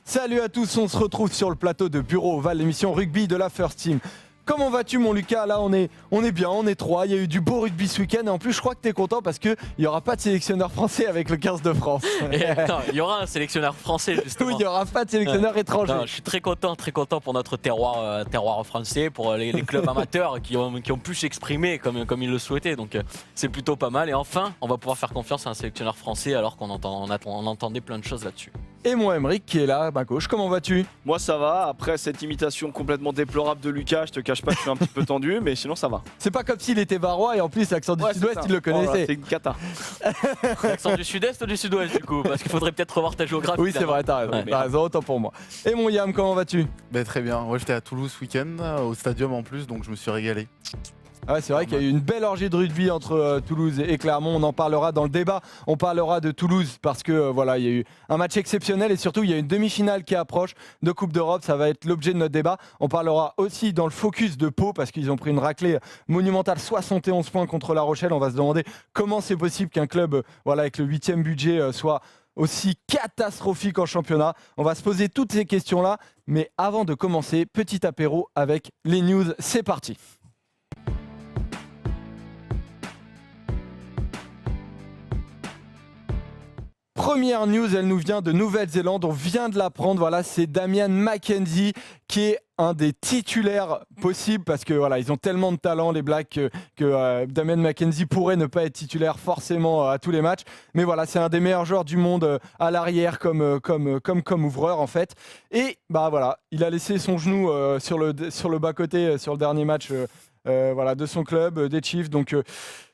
Salut à tous, on se retrouve sur le plateau de Bureau Oval, l'émission rugby de la First Team. Comment vas-tu mon Lucas? Là on est bien, on est trois, il y a eu du beau rugby ce week-end et en plus je crois que tu es content parce qu'il n'y aura pas de sélectionneur français avec le 15 de France. Non, il y aura un sélectionneur français justement. Oui, il n'y aura pas de sélectionneur étranger. Non, je suis très content pour notre terroir français, pour les clubs amateurs qui ont pu s'exprimer comme ils le souhaitaient. Donc c'est plutôt pas mal et enfin on va pouvoir faire confiance à un sélectionneur français alors qu'on entendait plein de choses là-dessus. Et moi Emeric qui est là à ma gauche, comment vas-tu? Moi ça va, après cette imitation complètement déplorable de Lucas, je te cache pas que je suis un petit peu tendu, mais sinon ça va. C'est pas comme s'il était varois et en plus l'accent du sud-ouest il le connaissait. Oh là, c'est une cata. L'accent du sud-est ou du sud-ouest du coup? Parce qu'il faudrait peut-être revoir ta géographie. Oui c'est vrai, t'as raison, t'as raison, autant pour moi. Et mon Yam, comment vas-tu? Très bien, moi j'étais à Toulouse ce week-end, au stadium en plus, donc je me suis régalé. Ah ouais, c'est vrai qu'il y a eu une belle orgie de rugby entre Toulouse et Clermont. On en parlera dans le débat. On parlera de Toulouse parce que voilà, il y a eu un match exceptionnel et surtout il y a une demi-finale qui approche de Coupe d'Europe. Ça va être l'objet de notre débat. On parlera aussi dans le focus de Pau parce qu'ils ont pris une raclée monumentale, 71 points contre La Rochelle. On va se demander comment c'est possible qu'un club avec le 8e budget soit aussi catastrophique en championnat. On va se poser toutes ces questions-là. Mais avant de commencer, petit apéro avec les news. C'est parti. Première news, elle nous vient de Nouvelle-Zélande, on vient de l'apprendre, voilà, c'est Damian McKenzie qui est un des titulaires possibles parce que voilà, ils ont tellement de talent les Blacks que Damian McKenzie pourrait ne pas être titulaire forcément à tous les matchs, mais voilà, c'est un des meilleurs joueurs du monde à l'arrière comme ouvreur en fait. Et bah voilà, il a laissé son genou sur le bas-côté sur le dernier match de son club, des Chiefs,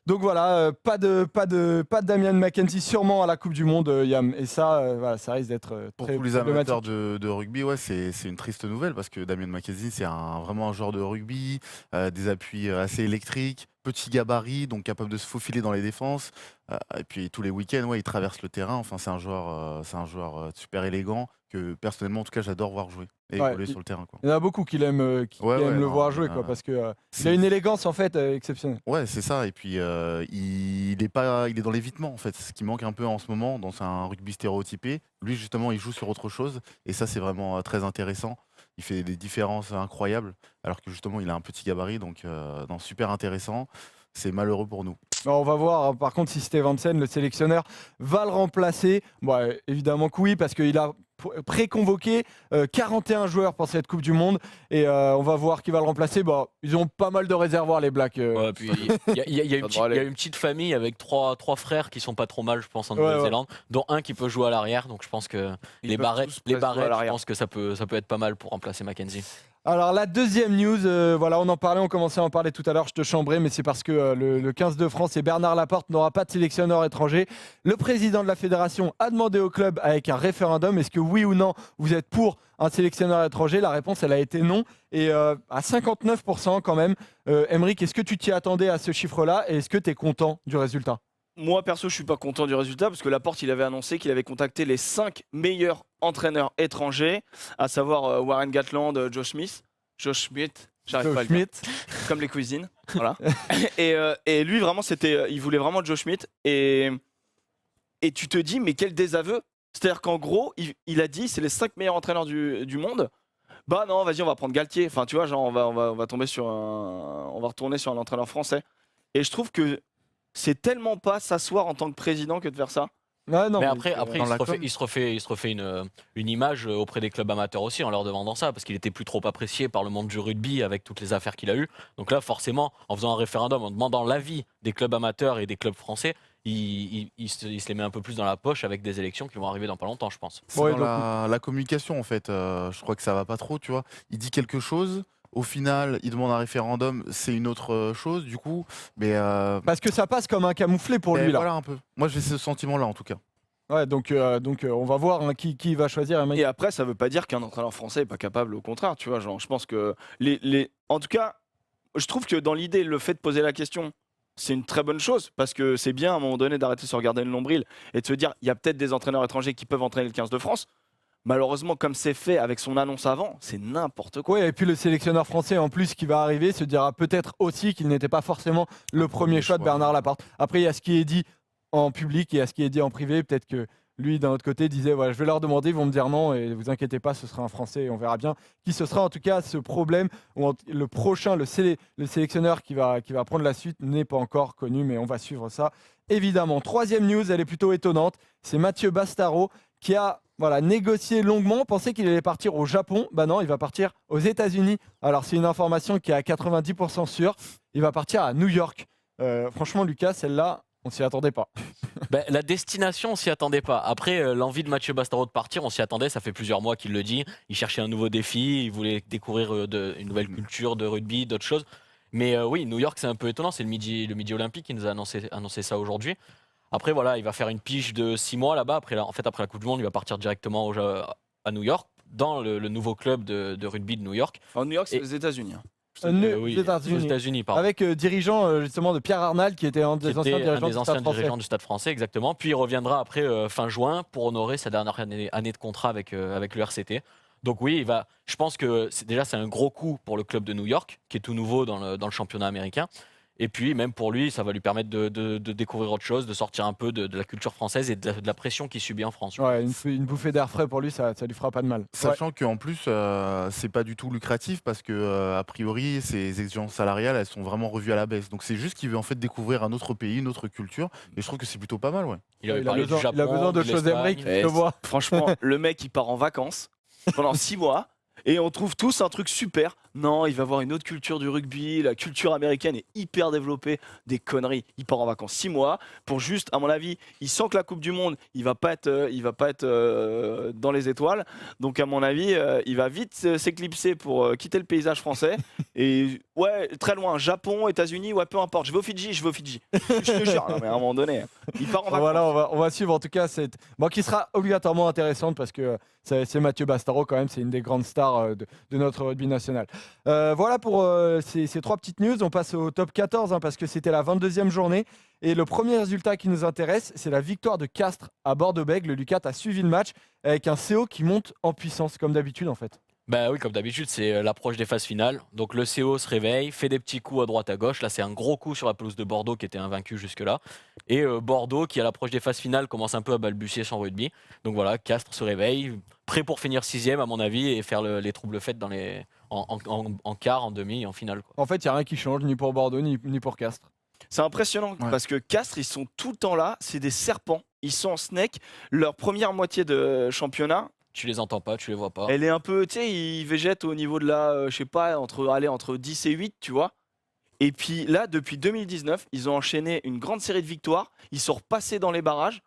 donc voilà, pas de Damian McKenzie sûrement à la Coupe du Monde, Yam. Et ça, ça risque d'être Pour très tous les amateurs problématique. de rugby, c'est une triste nouvelle parce que Damian McKenzie, c'est vraiment un joueur de rugby, des appuis assez électriques, petit gabarit, donc capable de se faufiler dans les défenses. Et puis tous les week-ends, il traverse le terrain. Enfin, c'est un joueur super élégant que personnellement, en tout cas, j'adore voir jouer et évoluer sur le terrain, quoi. Il y en a beaucoup qui l'aiment le voir jouer, quoi, parce qu'il a une élégance en fait exceptionnelle. Ouais, c'est ça. Et puis il est dans l'évitement en fait. Ce qui manque un peu en ce moment dans un rugby stéréotypé. Lui justement, il joue sur autre chose et ça c'est vraiment très intéressant. Il fait des différences incroyables alors que justement il a un petit gabarit, donc super intéressant. C'est malheureux pour nous. Alors, on va voir par contre si Stevenson, le sélectionneur, va le remplacer. Bon, évidemment que oui, parce qu'il a pré-convoqué 41 joueurs pour cette Coupe du Monde et on va voir qui va le remplacer. Bon, ils ont pas mal de réservoirs les Blacks. Ouais, puis il y a une petite famille avec trois frères qui sont pas trop mal, je pense, en Nouvelle-Zélande, dont un qui peut jouer à l'arrière. Donc je pense que les barrettes, je pense que ça peut être pas mal pour remplacer McKenzie. Alors la deuxième news, on en parlait, on commençait à en parler tout à l'heure, je te chambrais, mais c'est parce que le 15 de France et Bernard Laporte n'aura pas de sélectionneur étranger. Le président de la fédération a demandé au club avec un référendum, est-ce que oui ou non vous êtes pour un sélectionneur étranger? La réponse elle a été non, et à 59% quand même. Emeric, est-ce que tu t'y attendais à ce chiffre-là et est-ce que tu es content du résultat? Moi perso je suis pas content du résultat parce que Laporte il avait annoncé qu'il avait contacté les 5 meilleurs entraîneurs étrangers, à savoir Warren Gatland, Josh Smith, j'arrive pas à le dire, comme les cuisines, voilà. et lui vraiment il voulait vraiment Josh Smith et tu te dis mais quel désaveu, c'est-à-dire qu'en gros il a dit c'est les 5 meilleurs entraîneurs du monde. Bah non, vas-y on va prendre Galtier, enfin tu vois genre on va tomber on va retourner sur un entraîneur français et je trouve que c'est tellement pas s'asseoir en tant que président que de faire ça. Ouais, non, mais après il se refait une image auprès des clubs amateurs aussi en leur demandant ça, parce qu'il était plus trop apprécié par le monde du rugby avec toutes les affaires qu'il a eues. Donc là, forcément, en faisant un référendum, en demandant l'avis des clubs amateurs et des clubs français, il se les met un peu plus dans la poche avec des élections qui vont arriver dans pas longtemps, je pense. C'est dans la communication en fait. Je crois que ça va pas trop, tu vois. Il dit quelque chose. Au final, il demande un référendum, c'est une autre chose du coup, mais parce que ça passe comme un camouflet pour lui là. Voilà un peu. Moi j'ai ce sentiment-là en tout cas. Ouais, donc on va voir qui va choisir. Et après, ça veut pas dire qu'un entraîneur français est pas capable, au contraire, tu vois. Genre, je pense que en tout cas, je trouve que dans l'idée, le fait de poser la question, c'est une très bonne chose parce que c'est bien à un moment donné d'arrêter de se regarder le nombril et de se dire, il y a peut-être des entraîneurs étrangers qui peuvent entraîner le 15 de France. Malheureusement, comme c'est fait avec son annonce avant, c'est n'importe quoi. Ouais, et puis le sélectionneur français en plus qui va arriver se dira peut-être aussi qu'il n'était pas forcément le premier choix de Bernard Laporte. Après, il y a ce qui est dit en public et à ce qui est dit en privé. Peut-être que lui, d'un autre côté, disait voilà, je vais leur demander, ils vont me dire non, et vous inquiétez pas, ce sera un Français, et on verra bien qui ce sera. En tout cas, ce problème, le prochain, le sélectionneur qui va prendre la suite n'est pas encore connu, mais on va suivre ça, évidemment. Troisième news, elle est plutôt étonnante, c'est Mathieu Bastaro qui a négocié longuement. On pensait qu'il allait partir au Japon. Bah non, il va partir aux États-Unis. Alors, c'est une information qui est à 90% sûre. Il va partir à New York. Franchement, Lucas, celle-là, on s'y attendait pas. La destination, on s'y attendait pas. Après, l'envie de Mathieu Bastaro de partir, on s'y attendait. Ça fait plusieurs mois qu'il le dit. Il cherchait un nouveau défi. Il voulait découvrir une nouvelle culture de rugby, d'autres choses. Mais oui, New York, c'est un peu étonnant. C'est le Midi Olympique qui nous a annoncé ça aujourd'hui. Après, voilà, il va faire une pige de 6 mois là-bas. Après la Coupe du Monde, il va partir directement à New York, dans le nouveau club de rugby de New York. En New York, c'est les États-Unis. Oui, aux États-Unis, pardon. Avec dirigeant justement de Pierre Arnal, qui était un des anciens dirigeants du Stade français, exactement. Puis il reviendra après fin juin pour honorer sa dernière année de contrat avec le RCT. Donc oui, je pense que c'est un gros coup pour le club de New York, qui est tout nouveau dans le championnat américain. Et puis, même pour lui, ça va lui permettre de découvrir autre chose, de sortir un peu de la culture française et de la pression qu'il subit en France. Ouais, une bouffée d'air frais pour lui, ça lui fera pas de mal. Sachant qu'en plus, c'est pas du tout lucratif parce que, a priori, ses exigences salariales, elles sont vraiment revues à la baisse. Donc c'est juste qu'il veut en fait découvrir un autre pays, une autre culture. Et je trouve que c'est plutôt pas mal, ouais. Il a besoin de choses Emmerich, je te vois. Franchement, le mec, il part en vacances pendant 6 mois. Et on trouve tous un truc super. Non, il va avoir une autre culture du rugby. La culture américaine est hyper développée. Des conneries. Il part en vacances 6 mois pour juste, à mon avis, il sent que la Coupe du Monde, il va pas être dans les étoiles. Donc, à mon avis, il va vite s'éclipser pour quitter le paysage français. Et ouais, très loin, Japon, États-Unis, ouais, peu importe. Je vais au Fidji. Je te jure, non, mais à un moment donné, il part en vacances. Voilà, on va suivre en tout cas qui sera obligatoirement intéressante parce que c'est Mathieu Bastaro quand même, c'est une des grandes stars de notre rugby national. Voilà pour ces 3 petites news. On passe au top 14 parce que c'était la 22e journée. Et le premier résultat qui nous intéresse, c'est la victoire de Castres à Bordeaux-Bègles. Le Lucat a suivi le match avec un CO qui monte en puissance, comme d'habitude en fait. Bah oui, comme d'habitude, c'est l'approche des phases finales. Donc le CO se réveille, fait des petits coups à droite à gauche. Là, c'est un gros coup sur la pelouse de Bordeaux qui était invaincu jusque-là. Et Bordeaux, qui à l'approche des phases finales, commence un peu à balbutier son rugby. Donc voilà, Castres se réveille, prêt pour finir 6e à mon avis et faire les troubles fêtes en quart, en demi, en finale. En fait, il n'y a rien qui change, ni pour Bordeaux, ni pour Castres. C'est impressionnant parce que Castres, ils sont tout le temps là. C'est des serpents. Ils sont en snake. Leur première moitié de championnat, tu les entends pas, tu les vois pas. Elle est un peu, tu sais, ils végètent au niveau de la, je sais pas, entre 10 et 8, tu vois. Et puis là, depuis 2019, ils ont enchaîné une grande série de victoires. Ils sont repassés dans les barrages.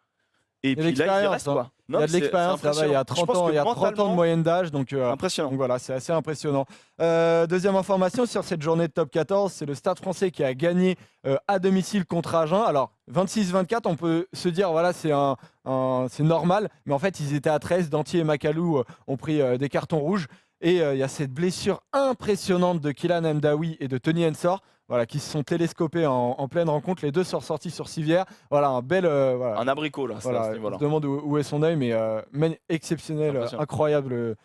Et puis là, ils restent quoi. Il y a de l'expérience là-bas, il y a 30 ans, de moyenne d'âge, donc impressionnant. Donc voilà, c'est assez impressionnant. Deuxième information sur cette journée de top 14, c'est le Stade français qui a gagné à domicile contre Agen. Alors 26-24, on peut se dire voilà, c'est normal, mais en fait ils étaient à 13. Dantier et Macalou ont pris des cartons rouges. Et il y a cette blessure impressionnante de Kylian Mdaoui et de Tony Ensor, qui se sont télescopés en pleine rencontre. Les deux sont ressortis sur civière. Voilà, un bel. Un abricot, là. Voilà, on se demande où est son œil, mais exceptionnel, incroyable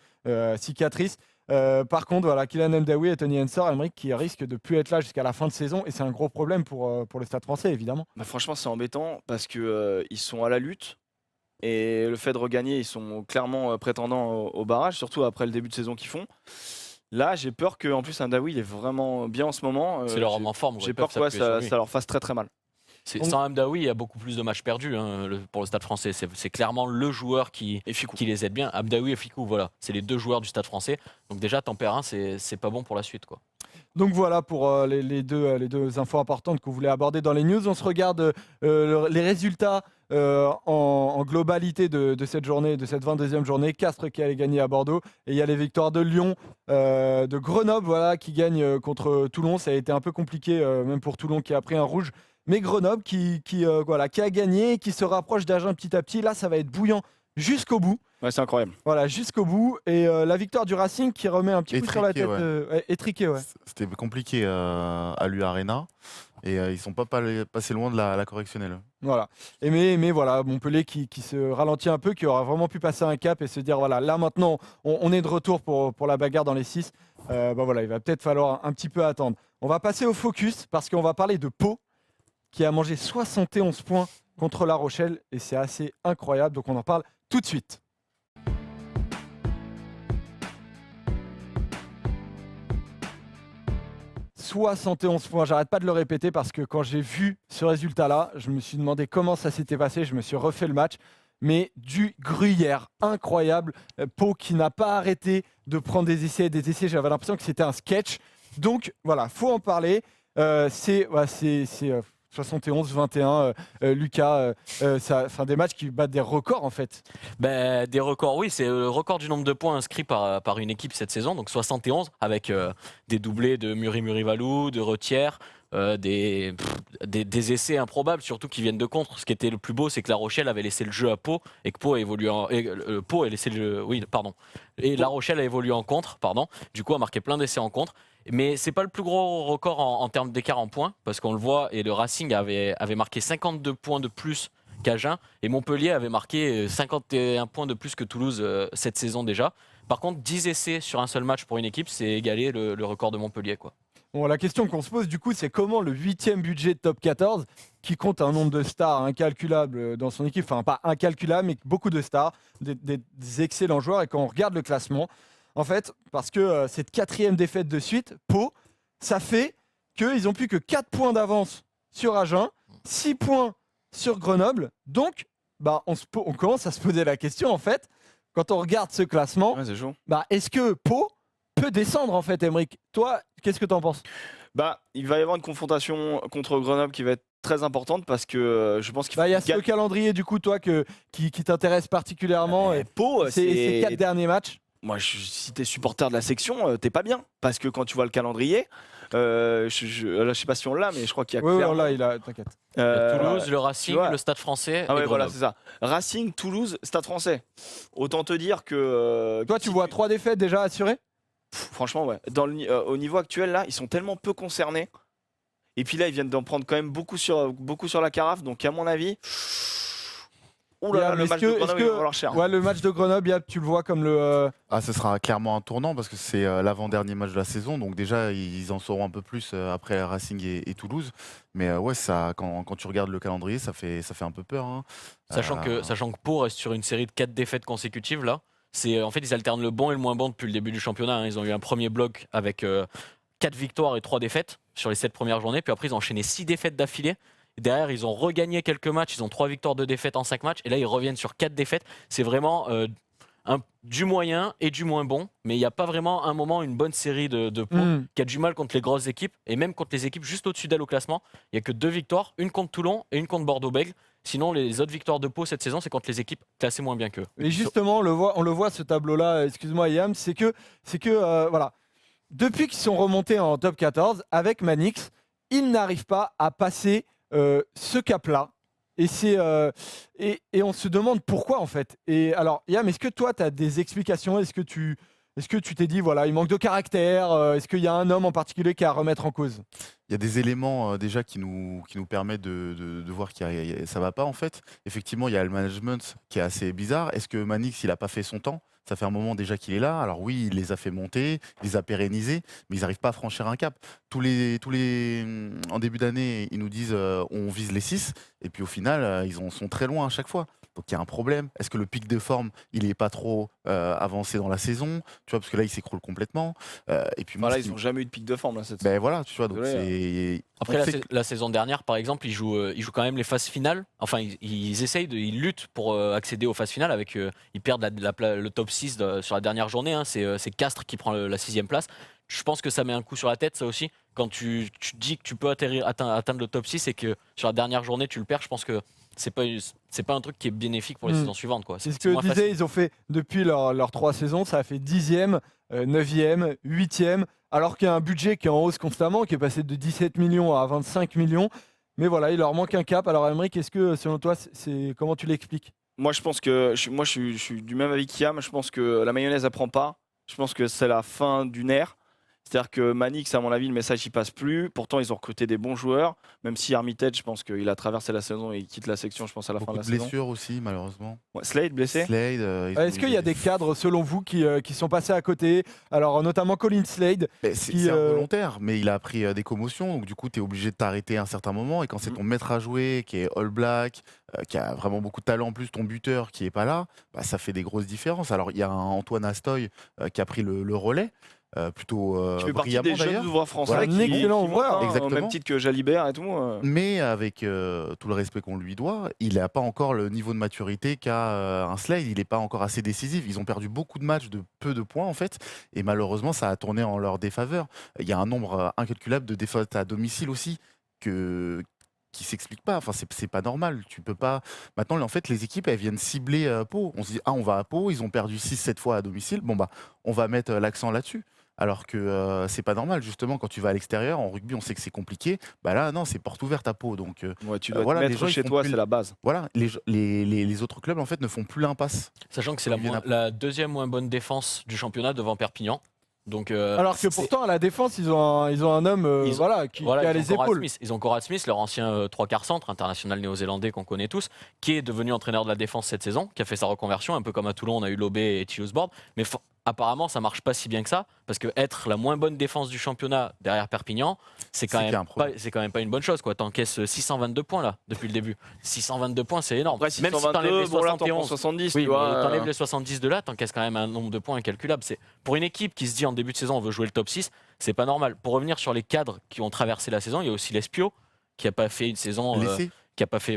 cicatrice. Par contre, Kylian Mdaoui et Tony Ensor, Emmerich, qui risquent de ne plus être là jusqu'à la fin de saison. Et c'est un gros problème pour le Stade français, évidemment. Bah, franchement, c'est embêtant parce qu'ils sont à la lutte. Et le fait de regagner, ils sont clairement prétendants au barrage, surtout après le début de saison qu'ils font. Là, j'ai peur qu'en plus, Mdaoui, il est vraiment bien en ce moment. C'est leur homme en forme. J'ai peur que ça leur fasse très très mal. Sans Mdaoui, il y a beaucoup plus de matchs perdus pour le Stade français. C'est clairement le joueur qui les aide bien. Mdaoui et Ficou, voilà. C'est les deux joueurs du Stade français. Donc déjà, tempérin, c'est pas bon pour la suite, quoi. Donc voilà pour les deux infos importantes qu'on voulait aborder dans les news. On se regarde les résultats en globalité de cette journée, de cette 22e journée. Castres qui allait gagner à Bordeaux. Et il y a les victoires de Lyon, de Grenoble qui gagne contre Toulon. Ça a été un peu compliqué, même pour Toulon qui a pris un rouge. Mais Grenoble qui a gagné, qui se rapproche d'Agen petit à petit. Là, ça va être bouillant jusqu'au bout. Ouais, c'est incroyable. Voilà, jusqu'au bout. Et la victoire du Racing qui remet un petit coup sur la tête. Étriqué, ouais. C'était compliqué à l'U-Arena. Et ils sont pas passés loin de la correctionnelle. Voilà. Mais voilà, Montpellier qui se ralentit un peu, qui aura vraiment pu passer un cap et se dire voilà, là maintenant, on est de retour pour la bagarre dans les 6. Voilà, il va peut-être falloir un petit peu attendre. On va passer au focus parce qu'on va parler de Pau, qui a mangé 71 points contre La Rochelle et c'est assez incroyable. Donc on en parle tout de suite. « 71 points, j'arrête pas de le répéter parce que quand j'ai vu ce résultat-là, je me suis demandé comment ça s'était passé, je me suis refait le match, mais du gruyère, incroyable. Pau qui n'a pas arrêté de prendre des essais, j'avais l'impression que c'était un sketch. Donc voilà, faut en parler. C'est 71-21, Lucas, des matchs qui battent des records en fait. Des records, oui, c'est le record du nombre de points inscrits par une équipe cette saison, donc 71, avec des doublés de Muri-Valou, de Retière, des essais improbables, surtout qui viennent de contre. Ce qui était le plus beau, c'est que La Rochelle avait laissé le jeu à Pau et que Pau a évolué Pau a laissé le jeu, oui, pardon. Et La Rochelle a évolué en contre, pardon. Du coup, a marqué plein d'essais en contre. Mais c'est pas le plus gros record en termes d'écart en points, parce qu'on le voit, et le Racing avait marqué 52 points de plus qu'Agen, et Montpellier avait marqué 51 points de plus que Toulouse cette saison déjà. Par contre, 10 essais sur un seul match pour une équipe, c'est égaler le record de Montpellier, quoi. Bon, la question qu'on se pose du coup, c'est comment le 8e budget de top 14, qui compte un nombre de stars incalculable dans son équipe, enfin pas incalculable, mais beaucoup de stars, des excellents joueurs, et quand on regarde le classement, en fait, parce que cette 4e défaite de suite, Pau, ça fait qu'ils n'ont plus que 4 points d'avance sur Agen, 6 points sur Grenoble. Donc, on commence à se poser la question, en fait, quand on regarde ce classement, Ouais, c'est chaud. est-ce que Pau peut descendre, en fait, Aymeric? Toi, qu'est-ce que tu en penses? Il va y avoir une confrontation contre Grenoble qui va être très importante parce que je pense qu'il faut Il y a ce calendrier, du coup, toi, qui t'intéresse particulièrement. Pau, ces 4 derniers matchs. Moi, si t'es supporter de la section, t'es pas bien. Parce que quand tu vois le calendrier, je sais pas si on l'a, mais je crois qu'il y a Oui, clairement... on l'a, t'inquiète. Toulouse, le Racing, le Stade Français Ah et ouais, voilà, Grenoble. c'est ça. Racing, Toulouse, Stade Français. Autant te dire que... Toi, tu vois 3 défaites déjà assurées? Franchement, ouais. Au niveau actuel, là, ils sont tellement peu concernés. Et puis là, ils viennent d'en prendre quand même beaucoup sur la carafe. Donc, à mon avis... Ouh là là, le match de Grenoble, il va falloir cher. Ouais, le match de Grenoble, tu le vois comme le... Ce sera clairement un tournant parce que c'est l'avant-dernier match de la saison. Donc déjà, ils en sauront un peu plus après Racing et Toulouse. Mais quand tu regardes le calendrier, ça fait un peu peur, hein. Sachant que Pau reste sur une série de 4 défaites consécutives là. En fait, ils alternent le bon et le moins bon depuis le début du championnat, hein. Ils ont eu un premier bloc avec 4 victoires et 3 défaites sur les 7 premières journées. Puis après, ils ont enchaîné 6 défaites d'affilée. Derrière, ils ont regagné quelques matchs. Ils ont 3 victoires, 2 défaites en 5 matchs. Et là, ils reviennent sur 4 défaites. C'est vraiment du moyen et du moins bon. Mais il n'y a pas vraiment un moment, une bonne série de Pau qui a du mal contre les grosses équipes. Et même contre les équipes juste au-dessus d'elle au classement. Il n'y a que 2 victoires. Une contre Toulon et une contre Bordeaux-Bègles. Sinon, les autres victoires de Pau cette saison, c'est contre les équipes classées moins bien qu'eux. Et justement, on le voit ce tableau-là, excuse-moi Yam, c'est que voilà, depuis qu'ils sont remontés en top 14 avec Manix, ils n'arrivent pas à passer ce cap-là. Et on se demande pourquoi en fait. Et alors, Yam, est-ce que toi, tu as des explications? Est-ce que tu t'es dit, voilà, il manque de caractère? Est-ce qu'il y a un homme en particulier qui a à remettre en cause? Il y a des éléments déjà qui nous permettent de voir que ça va pas en fait. Effectivement, il y a le management qui est assez bizarre. Est-ce que Manix, il a pas fait son temps? Ça fait un moment déjà qu'il est là. Alors oui, il les a fait monter, il les a pérennisés, mais ils n'arrivent pas à franchir un cap. En début d'année, ils nous disent on vise les 6, et puis au final, ils en sont très loin à chaque fois. Donc il y a un problème. Est-ce que le pic de forme, il n'est pas trop avancé dans la saison? Tu vois, parce que là, il s'écroule complètement. Et puis Ils n'ont jamais eu de pic de forme là cette ben voilà, tu vois. Donc Après, la saison dernière, par exemple, ils jouent quand même les phases finales. Enfin, ils luttent pour accéder aux phases finales. Ils perdent le top 6 sur la dernière journée, hein. C'est Castres qui prend la 6e place. Je pense que ça met un coup sur la tête, ça aussi. Quand tu dis que tu peux atteindre le top 6 et que sur la dernière journée, tu le perds, je pense que c'est pas un truc qui est bénéfique pour les saisons suivantes, quoi. C'est ce que je disais, ils ont fait depuis leurs 3 saisons, ça a fait 10e, 9e, 8e, alors qu'il y a un budget qui est en hausse constamment, qui est passé de 17 millions à 25 millions. Mais voilà, il leur manque un cap. Alors Aymeric, est-ce que selon toi, comment tu l'expliques? Moi, je pense que je suis du même avis qu'Yam. Je pense que la mayonnaise, elle prend pas. Je pense que c'est la fin d'une ère. C'est-à-dire que Manix, à mon avis, le message il passe plus. Pourtant, ils ont recruté des bons joueurs. Même si Armitage, je pense qu'il a traversé la saison et il quitte la section, je pense, à la fin Beaucoup de de la saison. blessures aussi, malheureusement. Ouais, Slade blessé. Slade. Est-ce qu'il y a des cadres, selon vous, qui sont passés à côté? Alors, notamment Colin Slade. C'est qui, involontaire, mais il a pris des commotions, donc du coup, tu es obligé de t'arrêter à un certain moment. Et quand c'est ton maître à jouer, qui est All Black, qui a vraiment beaucoup de talent, en plus ton buteur qui est pas là, bah, ça fait des grosses différences. Alors, il y a un Antoine Astoy qui a pris le relais, plutôt Qui fait partie brillamment des jeunes d'ailleurs. ouvreurs français. Voilà, un excellent ouvreur, Au exactement. même titre que Jalibert et tout. Mais avec tout le respect qu'on lui doit, il n'a pas encore le niveau de maturité qu'a un Slade. Il n'est pas encore assez décisif. Ils ont perdu beaucoup de matchs de peu de points, en fait. Et malheureusement, ça a tourné en leur défaveur. Il y a un nombre incalculable de défaites à domicile aussi qui s'explique pas. Enfin, c'est pas normal. Tu peux pas. Maintenant, en fait, les équipes, elles viennent cibler Pau. On se dit, ah, on va à Pau. Ils ont perdu 6-7 fois à domicile. Bon, bah, on va mettre l'accent là-dessus. Alors que c'est pas normal, justement, quand tu vas à l'extérieur, en rugby, on sait que c'est compliqué. Bah là, non, c'est porte ouverte à Pau. Donc, Ouais, tu dois voilà, te les mettre gens, ils chez font toi, plus c'est la base. voilà, les autres clubs, en fait, ne font plus l'impasse. Sachant que c'est Ils viennent la deuxième moins bonne défense du championnat devant Perpignan. Donc, Alors que pourtant, à la défense, ils ont un homme Ils ont- voilà, qui a ils les ont Conrad épaules. Smith. Ils ont Conrad Smith, leur ancien 3/4 centre international néo-zélandais qu'on connaît tous, qui est devenu entraîneur de la défense cette saison, qui a fait sa reconversion, un peu comme à Toulon, on a eu Lobé et Chilus Board. Mais apparemment, ça marche pas si bien que ça, parce que être la moins bonne défense du championnat derrière Perpignan, c'est quand C'est qu'il y a un problème. c'est quand même pas une bonne chose. T'encaisses 622 points là depuis le début. 622 points, c'est énorme. Après, Même si t'enlèves 622, les bon là, t'en prends 71. 70, Oui, tu mais vois. t'enlèves les 70 de là, t'encaisses quand même un nombre de points incalculable. C'est pour une équipe qui se dit en début de saison on veut jouer le top 6, c'est pas normal. Pour revenir sur les cadres qui ont traversé la saison, il y a aussi l'Espio qui a pas fait une saison Laissé. qui a pas fait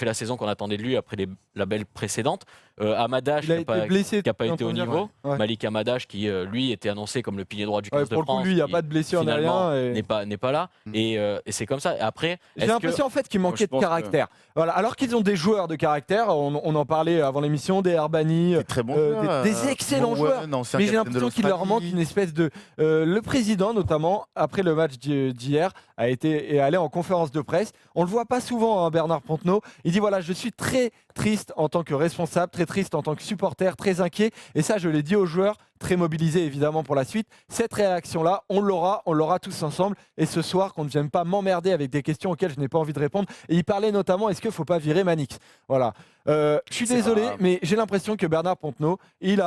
la saison qu'on attendait de lui après la belle précédente. Amadash Il a été blessé. qui n'a pas été au on peut dire, niveau. ouais. Malik Amadash qui lui était annoncé comme le pilier droit du 15 Ouais, de pour le coup, France. lui, il n'y a qui, pas de blessure ni finalement rien. n'est pas là Mm. et c'est comme ça. Et après, J'ai est-ce que- l'impression en fait qu'il Moi, manquait je de pense caractère. Voilà. Alors qu'ils ont des joueurs de caractère, on en parlait avant l'émission, des Herbani, C'est très bon des excellents joueurs. Mais j'ai l'impression qu'il leur manque une espèce de. Le président, notamment, après le match d'hier, est allé en conférence de presse. On le voit pas souvent, hein, Bernard Pontenot. Il dit voilà, je suis très triste en tant que responsable, très triste en tant que supporter, très inquiet. Et ça, je l'ai dit aux joueurs, très mobilisés évidemment pour la suite. Cette réaction-là, on l'aura tous ensemble. Et ce soir, qu'on ne vienne pas m'emmerder avec des questions auxquelles je n'ai pas envie de répondre. Et il parlait notamment, est-ce qu'il ne faut pas virer Manix? Voilà. Je suis C'est désolé, pas- mais j'ai l'impression que Bernard Pontenot, il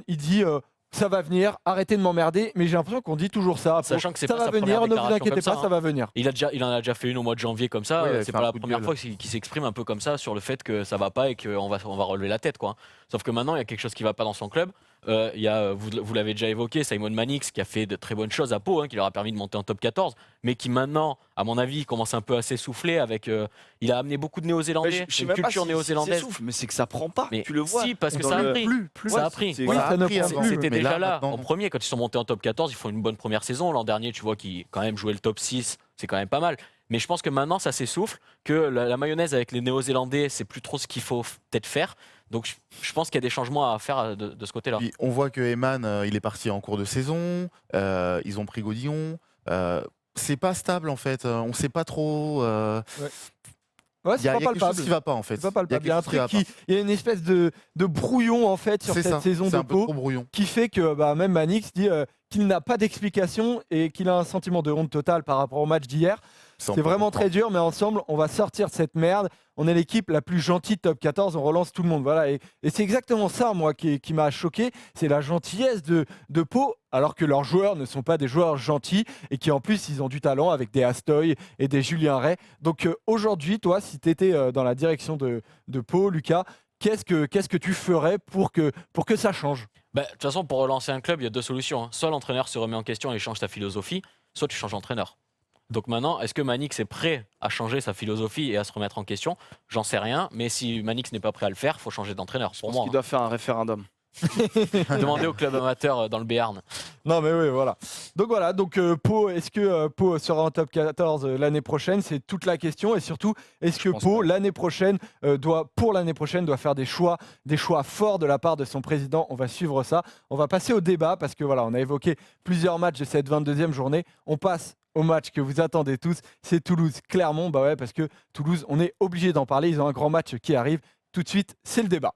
dit ça va venir, arrêtez de m'emmerder. Mais j'ai l'impression qu'on dit toujours ça. Sachant que c'est ça pas va sa venir, première ne vous déclaration inquiétez comme pas, ça, ça va venir. il en a déjà fait une au mois de janvier comme ça. Oui, il avait C'est fait pas un la coup de première gueule. fois qu'il s'exprime un peu comme ça sur le fait que ça va pas et qu'on va relever la tête, quoi. Sauf que maintenant, il y a quelque chose qui va pas dans son club. Il y a, vous l'avez déjà évoqué, Simon Manix qui a fait de très bonnes choses à Pau, qui leur a permis de monter en top 14, mais qui maintenant, à mon avis, commence un peu à s'essouffler. Il a amené beaucoup de Néo-Zélandais, Je sais une même pas culture si néo-zélandaise. s'essouffle, mais c'est que ça prend pas. Mais Tu le vois. si, parce que Dans ça a le- pris. Plus. Ça a pris. c'est- Oui, Ça ça a ne pris prend avant. plus. C'était Mais déjà là, maintenant, en premier, quand ils sont montés en top 14, ils font une bonne première saison. L'an dernier, tu vois qu'ils quand même jouaient le top 6, c'est quand même pas mal. Mais je pense que maintenant, ça s'essouffle, que la mayonnaise avec les Néo-Zélandais, c'est plus trop ce qu'il faut peut-être faire. Donc je pense qu'il y a des changements à faire de ce côté-là. Puis, on voit que Eman, il est parti en cours de saison. Ils ont pris Godillon. C'est pas stable en fait. On sait pas trop. Ouais, Il y c'est a pas quelque chose palpable. qui va pas en fait. C'est pas palpable. Il y a un quelque chose truc qui va il y a une espèce de brouillon en fait sur pas. C'est cette ça. saison C'est de un peu Pau trop brouillon. qui fait que même Manix dit qu'il n'a pas d'explication et qu'il a un sentiment de honte totale par rapport au match d'hier. C'est vraiment très dur, mais ensemble, on va sortir de cette merde. On est l'équipe la plus gentille de top 14, on relance tout le monde. Voilà. Et c'est exactement ça, moi, qui m'a choqué. C'est la gentillesse de Pau, alors que leurs joueurs ne sont pas des joueurs gentils et qui, en plus, ils ont du talent avec des Astoy et des Julien Ray. Donc aujourd'hui, toi, si tu étais dans la direction de Pau, Lucas, qu'est-ce que tu ferais pour que ça change? De toute façon, pour relancer un club, il y a deux solutions. Soit l'entraîneur se remet en question et change ta philosophie, soit tu changes d'entraîneur. Donc maintenant, est-ce que Manix est prêt à changer sa philosophie et à se remettre en question? J'en sais rien, mais si Manix n'est pas prêt à le faire, il faut changer d'entraîneur. Pour moi, Il doit faire un référendum. Demandez au club amateur dans le Béarn. Non mais oui, voilà. Donc Pau, est-ce que Pau sera en top 14 l'année prochaine? C'est toute la question. Et surtout, est-ce que pense Pau, pas. l'année prochaine, doit faire des choix forts de la part de son président? On va suivre ça. On va passer au débat parce que voilà, on a évoqué plusieurs matchs de cette 22e journée. On passe au match que vous attendez tous, c'est Toulouse-Clermont. Bah ouais, parce que Toulouse, on est obligé d'en parler. Ils ont un grand match qui arrive. Tout de suite, c'est le débat.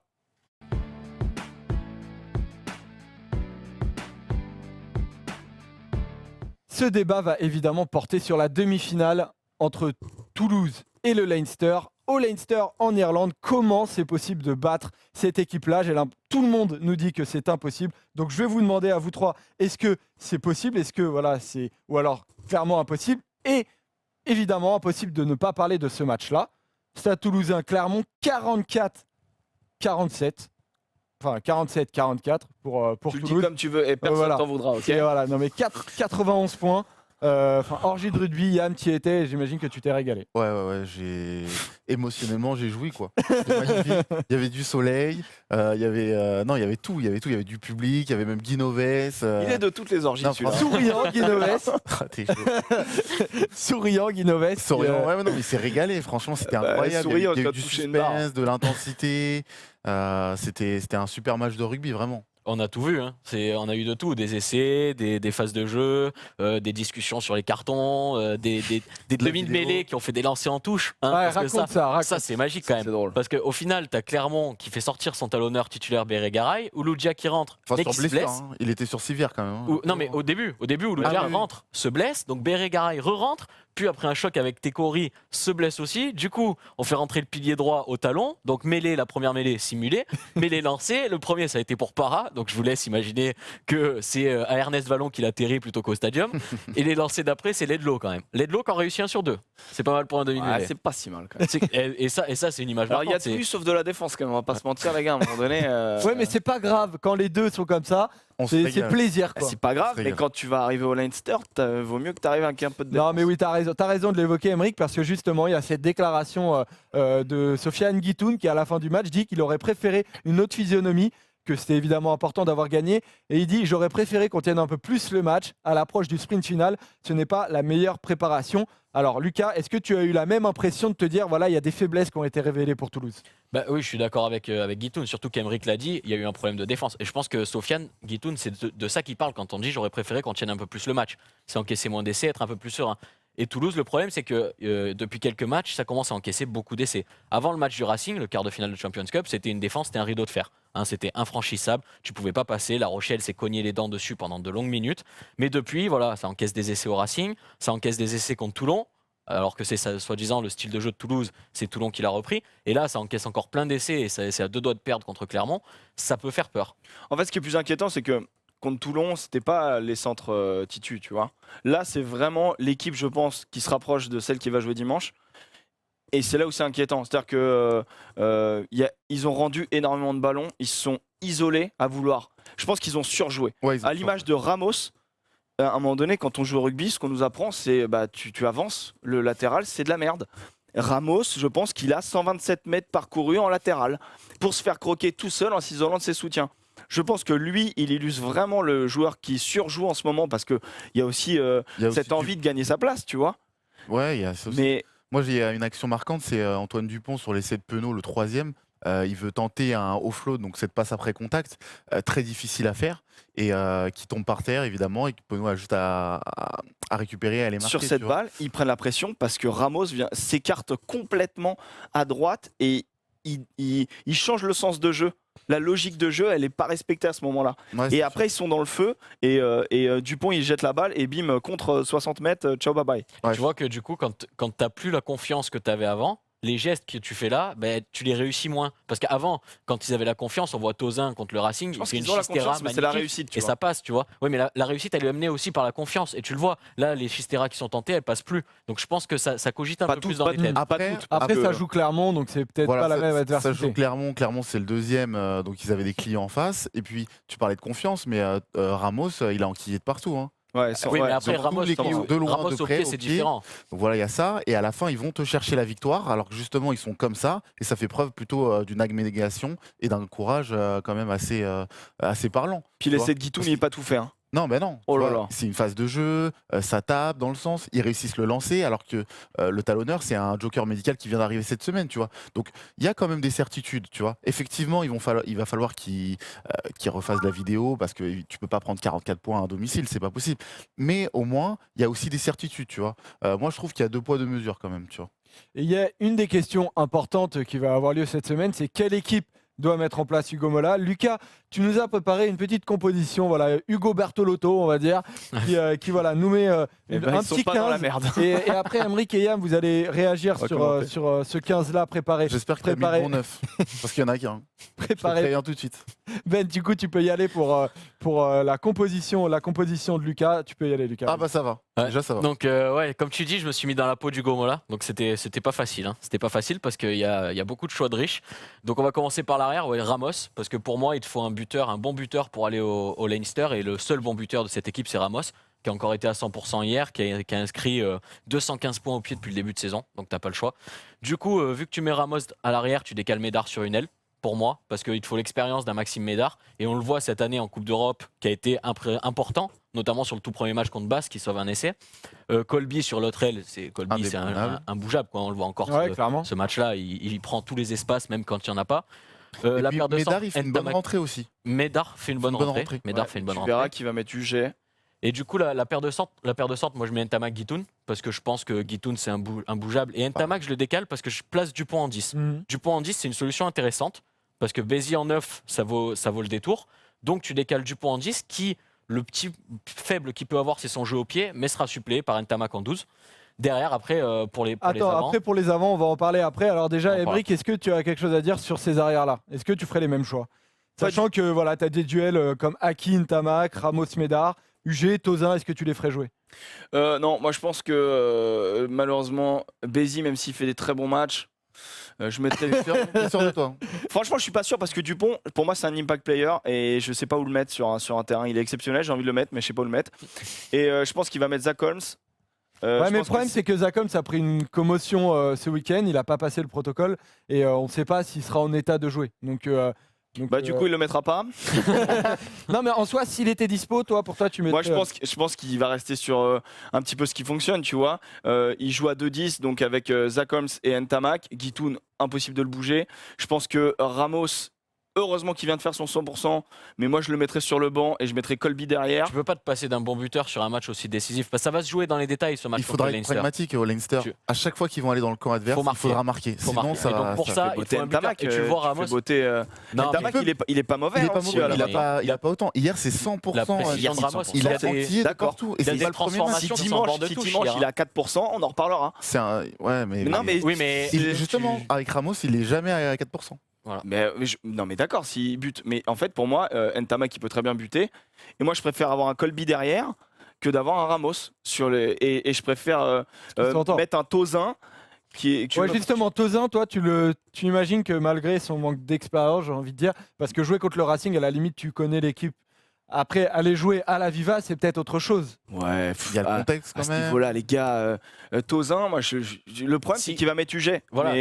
Ce débat va évidemment porter sur la demi-finale entre Toulouse et le Leinster. Au Leinster en Irlande, comment c'est possible de battre cette équipe-là? Tout le monde nous dit que c'est impossible. Donc je vais vous demander à vous trois, est-ce que c'est possible? Est-ce que voilà, c'est ou alors clairement impossible? Et évidemment impossible de ne pas parler de ce match-là. Stade Toulousain Clermont 44-47. Enfin 47-44 pour Tu le dis Toulouse. comme tu veux et personne Voilà. t'en voudra, ok? Et voilà, non mais 91 points. Orgie de rugby, Yann, tu y étais, j'imagine que tu t'es régalé. Ouais, émotionnellement, j'ai joui, quoi. C'était magnifique. Il y avait du soleil, il y avait tout. Il y avait du public, il y avait même Guinoves. Il est de toutes les orgies, Non, celui-là. Souriant, Guinoves. T'es chaud. Souriant, Guinoves. Souriant, ouais, non, mais il s'est régalé, franchement, c'était incroyable. souriant, Il y a tu eu as du touché une barre. suspense, de l'intensité. C'était un super match de rugby, vraiment. On a tout vu, hein. On a eu de tout, des essais, des phases de jeu, des discussions sur les cartons, des la demi de vidéo. mêlée qui ont fait des lancers en touche. Hein, Ouais, parce que raconte ça, raconte. ça c'est magique quand C'est même. drôle. Parce qu'au final, tu as Clermont qui fait sortir son talonneur titulaire Bérégaray, Ouloudia qui rentre, Enfin, dès sur qu'il se blessure, blesse. hein. Il était sur civière quand même. hein. Non mais au début Ouloudia Ah oui. rentre, se blesse, donc Bérégaray re-rentre, puis après un choc avec Tekori, se blesse aussi. Du coup, on fait rentrer le pilier droit au talon, donc mêlée, la première mêlée simulée, mêlée lancée. Le premier, ça a été pour Para, donc je vous laisse imaginer que c'est à Ernest Vallon qu'il atterrit plutôt qu'au stadium. Et les lancers d'après, c'est Ledlow quand même. Ledlow qui en réussit 1 sur 2. C'est pas mal pour un demi-mêlée. Ouais, c'est pas si mal quand même. Et ça, c'est une image Alors il y a marquante, tout eu sauf de la défense quand même, on va pas se mentir les gars, à un moment donné. Ouais, mais c'est pas grave, quand les deux sont comme ça, On se c'est régale. plaisir quoi. c'est pas grave, C'est mais grave. quand tu vas arriver au Leinster, vaut mieux que tu arrives avec un peu de Non défense. mais oui, t'as raison de l'évoquer Emeric, parce que justement il y a cette déclaration de Sofiane Guitoun qui à la fin du match dit qu'il aurait préféré une autre physionomie, que c'était évidemment important d'avoir gagné, et il dit j'aurais préféré qu'on tienne un peu plus le match à l'approche du sprint final, ce n'est pas la meilleure préparation. Alors Lucas, est-ce que tu as eu la même impression de te dire voilà il y a des faiblesses qui ont été révélées pour Toulouse? Bah oui, je suis d'accord avec Guitoun, surtout qu'Emeric l'a dit, il y a eu un problème de défense. Et je pense que Sofiane Guitoun, c'est de ça qu'il parle quand on dit j'aurais préféré qu'on tienne un peu plus le match. C'est encaisser moins d'essais, être un peu plus serein. Et Toulouse, le problème, c'est que depuis quelques matchs, ça commence à encaisser beaucoup d'essais. Avant le match du Racing, le quart de finale de Champions Cup, c'était une défense, c'était un rideau de fer. Hein, c'était infranchissable, tu pouvais pas passer. La Rochelle s'est cogné les dents dessus pendant de longues minutes. Mais depuis, voilà, ça encaisse des essais au Racing, ça encaisse des essais contre Toulon. Alors que c'est soi-disant le style de jeu de Toulouse, c'est Toulon qui l'a repris. Et là, ça encaisse encore plein d'essais et c'est à 2 doigts de perdre contre Clermont. Ça peut faire peur. En fait, ce qui est plus inquiétant, c'est que contre Toulon, c'était pas les centres titus, tu vois. Là, c'est vraiment l'équipe, je pense, qui se rapproche de celle qui va jouer dimanche. Et c'est là où c'est inquiétant. C'est-à-dire que ils ont rendu énormément de ballons, ils se sont isolés à vouloir. Je pense qu'ils ont surjoué. Ouais, ils ont À l'image de Ramos, à un moment donné, quand on joue au rugby, ce qu'on nous apprend, c'est tu avances, le latéral, c'est de la merde. Ramos, je pense qu'il a 127 mètres parcourus en latéral pour se faire croquer tout seul en s'isolant de ses soutiens. Je pense que lui, il illustre vraiment le joueur qui surjoue en ce moment parce qu'il y a aussi Il y a aussi cette envie de gagner sa place, tu vois. Ouais, il y a ça aussi. Mais Moi, j'ai une action marquante, c'est Antoine Dupont sur l'essai de Penaud, le 3e. Il veut tenter un offload, donc cette passe après contact, très difficile à faire, et qui tombe par terre, évidemment, et que Penaud a juste à récupérer et à aller marquer. sur cette tu vois. balle, ils prennent la pression parce que Ramos s'écarte complètement à droite et il change le sens de jeu. La logique de jeu, elle n'est pas respectée à ce moment-là. Ouais, Et c'est après, ils sont dans le feu et Dupont, il jette la balle et bim, contre 60 mètres, ciao, bye bye. Ouais. Tu vois que du coup, quand tu n'as plus la confiance que tu avais avant, les gestes que tu fais là, ben, tu les réussis moins. Parce qu'avant, quand ils avaient la confiance, on voit Tozin contre le Racing, Je il pense fait une qu'ils ont la chistera confiance, mais c'est la magnifique. réussite, tu Et vois. ça passe, tu vois. Oui, mais la réussite, elle est amenée aussi par la confiance. Et tu le vois, là, les chisteras qui sont tentés, elles passent plus. Donc je pense que ça cogite un Pas peu toutes, plus dans pas les toutes. têtes. Pas Après, toutes. Après, Parce ça que- joue Clermont, donc c'est peut-être Voilà, pas la même ça adversité. joue Clermont. Clermont, c'est le 2e, donc ils avaient des clients en face. Et puis, tu parlais de confiance, mais Ramos, il a enquillé de partout. Hein. Ouais, Oui, mais après, donc, Ramos, tous les clients de loin, Ramos de au près, pied, au c'est pied. différent. Donc voilà, il y a ça. Et à la fin, ils vont te chercher la victoire, alors que justement, ils sont comme ça. Et ça fait preuve plutôt d'une abnégation et d'un courage quand même assez parlant. Puis tu vois. l'essai de Guitoun, il n'est pas tout fait. Hein. Non, ben non. Oh tu là vois, là. c'est une phase de jeu, ça tape dans le sens, ils réussissent le lancer, alors que le talonneur, c'est un joker médical qui vient d'arriver cette semaine, tu vois. Donc, il y a quand même des certitudes, tu vois. Effectivement, il va falloir qu'ils refassent la vidéo, parce que tu peux pas prendre 44 points à domicile, c'est pas possible. Mais au moins, il y a aussi des certitudes, tu vois. Moi, je trouve qu'il y a 2 poids, 2 mesures quand même, tu vois. Et il y a une des questions importantes qui va avoir lieu cette semaine, c'est quelle équipe doit mettre en place Hugo Mola. Lucas, tu nous as préparé une petite composition, voilà, Hugo Bertolotto, on va dire, qui voilà, nous met un ils sont petit pas 15. dans la merde. Et après, Emric et Yam, vous allez réagir sur ce 15-là préparé. J'espère que tu as mis le bon 9, parce qu'il y en a qu'un. Je peux créer un tout de suite. Ben, du coup, tu peux y aller pour la composition de Lucas. Tu peux y aller, Lucas. Ah bah ça va, Ouais. déjà ça va. Donc ouais, comme tu dis, je me suis mis dans la peau d'Hugo Mola. Donc c'était pas facile. C'était pas facile parce qu'il y a beaucoup de choix de riches. Donc on va commencer par l'arrière, ouais, Ramos, parce que pour moi, il te faut un bon buteur pour aller au Leinster. Et le seul bon buteur de cette équipe, c'est Ramos, qui a encore été à 100% hier, qui a inscrit 215 points au pied depuis le début de saison. Donc t'as pas le choix. Du coup, vu que tu mets Ramos à l'arrière, tu décales Médard sur une aile. Pour moi, parce qu'il te faut l'expérience d'un Maxime Médard. Et on le voit cette année en Coupe d'Europe, qui a été important, notamment sur le tout premier match contre Basse, qui sauve un essai. Colby sur l'autre aile, c'est un bougeable, quoi. On le voit encore. Ouais, clairement. Ce match-là, il prend tous les espaces, même quand il n'y en a pas. Et La puis, paire de Médard, centre, il fait une bonne rentrée aussi. Médard fait une bonne rentrée. Médard fait une bonne Tu rentrée. verras qu'il va mettre UG. Et du coup, la paire de centre, moi je mets Ntamak Guitoun, parce que je pense que Guitoun c'est un bougeable. Et Ntamak, je le décale parce que je place Dupont en 10. Dupont en 10, c'est une solution intéressante. Parce que Bézi en 9, ça vaut le détour. Donc tu décales Dupont en 10, qui, le petit faible qu'il peut avoir, c'est son jeu au pied, mais sera suppléé par Ntamak en 12. Derrière, après, pour les avants. Après, pour les avants, on va en parler après. Alors déjà, Emric, est-ce que tu as quelque chose à dire sur ces arrières-là? Est-ce que tu ferais les mêmes choix? Sachant que voilà, tu as des duels comme Aki, Ntamak, Ramos, Médard, UG, Tozin, est-ce que tu les ferais jouer? Non, moi je pense que malheureusement, Bézi, même s'il fait des très bons matchs, je mettrais. T'es sûr de toi? Franchement, je suis pas sûr parce que Dupont, pour moi, c'est un impact player et je sais pas où le mettre sur un terrain. Il est exceptionnel, j'ai envie de le mettre, mais je sais pas où le mettre. Et je pense qu'il va mettre Zach Holmes. Ouais, mais le problème, c'est que Zach Holmes a pris une commotion ce week-end, il n'a pas passé le protocole et on ne sait pas s'il sera en état de jouer. Donc, du coup, il le mettra pas. Non, mais en soi, s'il était dispo, pour toi, tu mettrais. Moi, je pense qu'il va rester sur un petit peu ce qui fonctionne, tu vois. Il joue à 2-10, donc avec Zach Holmes et Ntamak. Guitoun, impossible de le bouger. Je pense que Ramos, heureusement qu'il vient de faire son 100%, mais moi je le mettrais sur le banc et je mettrais Colby derrière. Tu peux pas te passer d'un bon buteur sur un match aussi décisif. Parce que ça va se jouer dans les détails ce match. Il faudra être pragmatique au Leinster. À chaque fois qu'ils vont aller dans le camp adverse, il faudra marquer. Sinon, ça et donc pour ça, il faut un buteur. Et tu vois Ramos. Ntamak, il est pas mauvais. Il a pas autant. Hier, c'est 100%. La précision de Ramos, il a senti partout. Et il y a c'est des pas le premier match. transformations Si qui sont en bord de dimanche touche. il est à 4%, on en reparlera. Ouais, mais. Oui, mais justement, avec Ramos, il est jamais à 4%. Voilà. Mais d'accord, s'il bute. Mais en fait, pour moi, Ntamak, il peut très bien buter. Et moi, je préfère avoir un Colby derrière que d'avoir un Ramos. Et je préfère mettre un Tozin. Justement, Tozin, toi, tu imagines que malgré son manque d'expérience, j'ai envie de dire, parce que jouer contre le Racing, à la limite, tu connais l'équipe. Après, aller jouer à la Viva, c'est peut-être autre chose. Ouais, il y a le contexte quand à ce même. niveau-là, les gars, Tozin, moi, le problème, c'est qu'il va mettre UG. Voilà,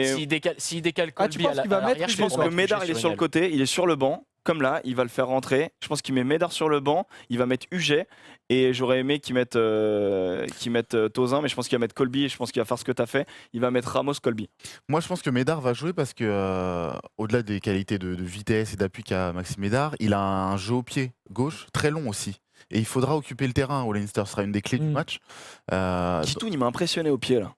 s'il décale Colby à l'arrière, je pense que Médard, il est sur le côté, il est sur le banc. Comme là, il va le faire rentrer. Je pense qu'il met Médard sur le banc, il va mettre UG. Et j'aurais aimé qu'il mette Tozin, mais je pense qu'il va mettre Colby et je pense qu'il va faire ce que tu as fait. Il va mettre Ramos, Colby. Moi, je pense que Médard va jouer parce que, au-delà des qualités de vitesse et d'appui qu'a Maxime Médard, il a un jeu au pied gauche très long aussi. Et il faudra occuper le terrain au Leinster, ce sera une des clés du match. Guitoun, il m'a impressionné au pied là.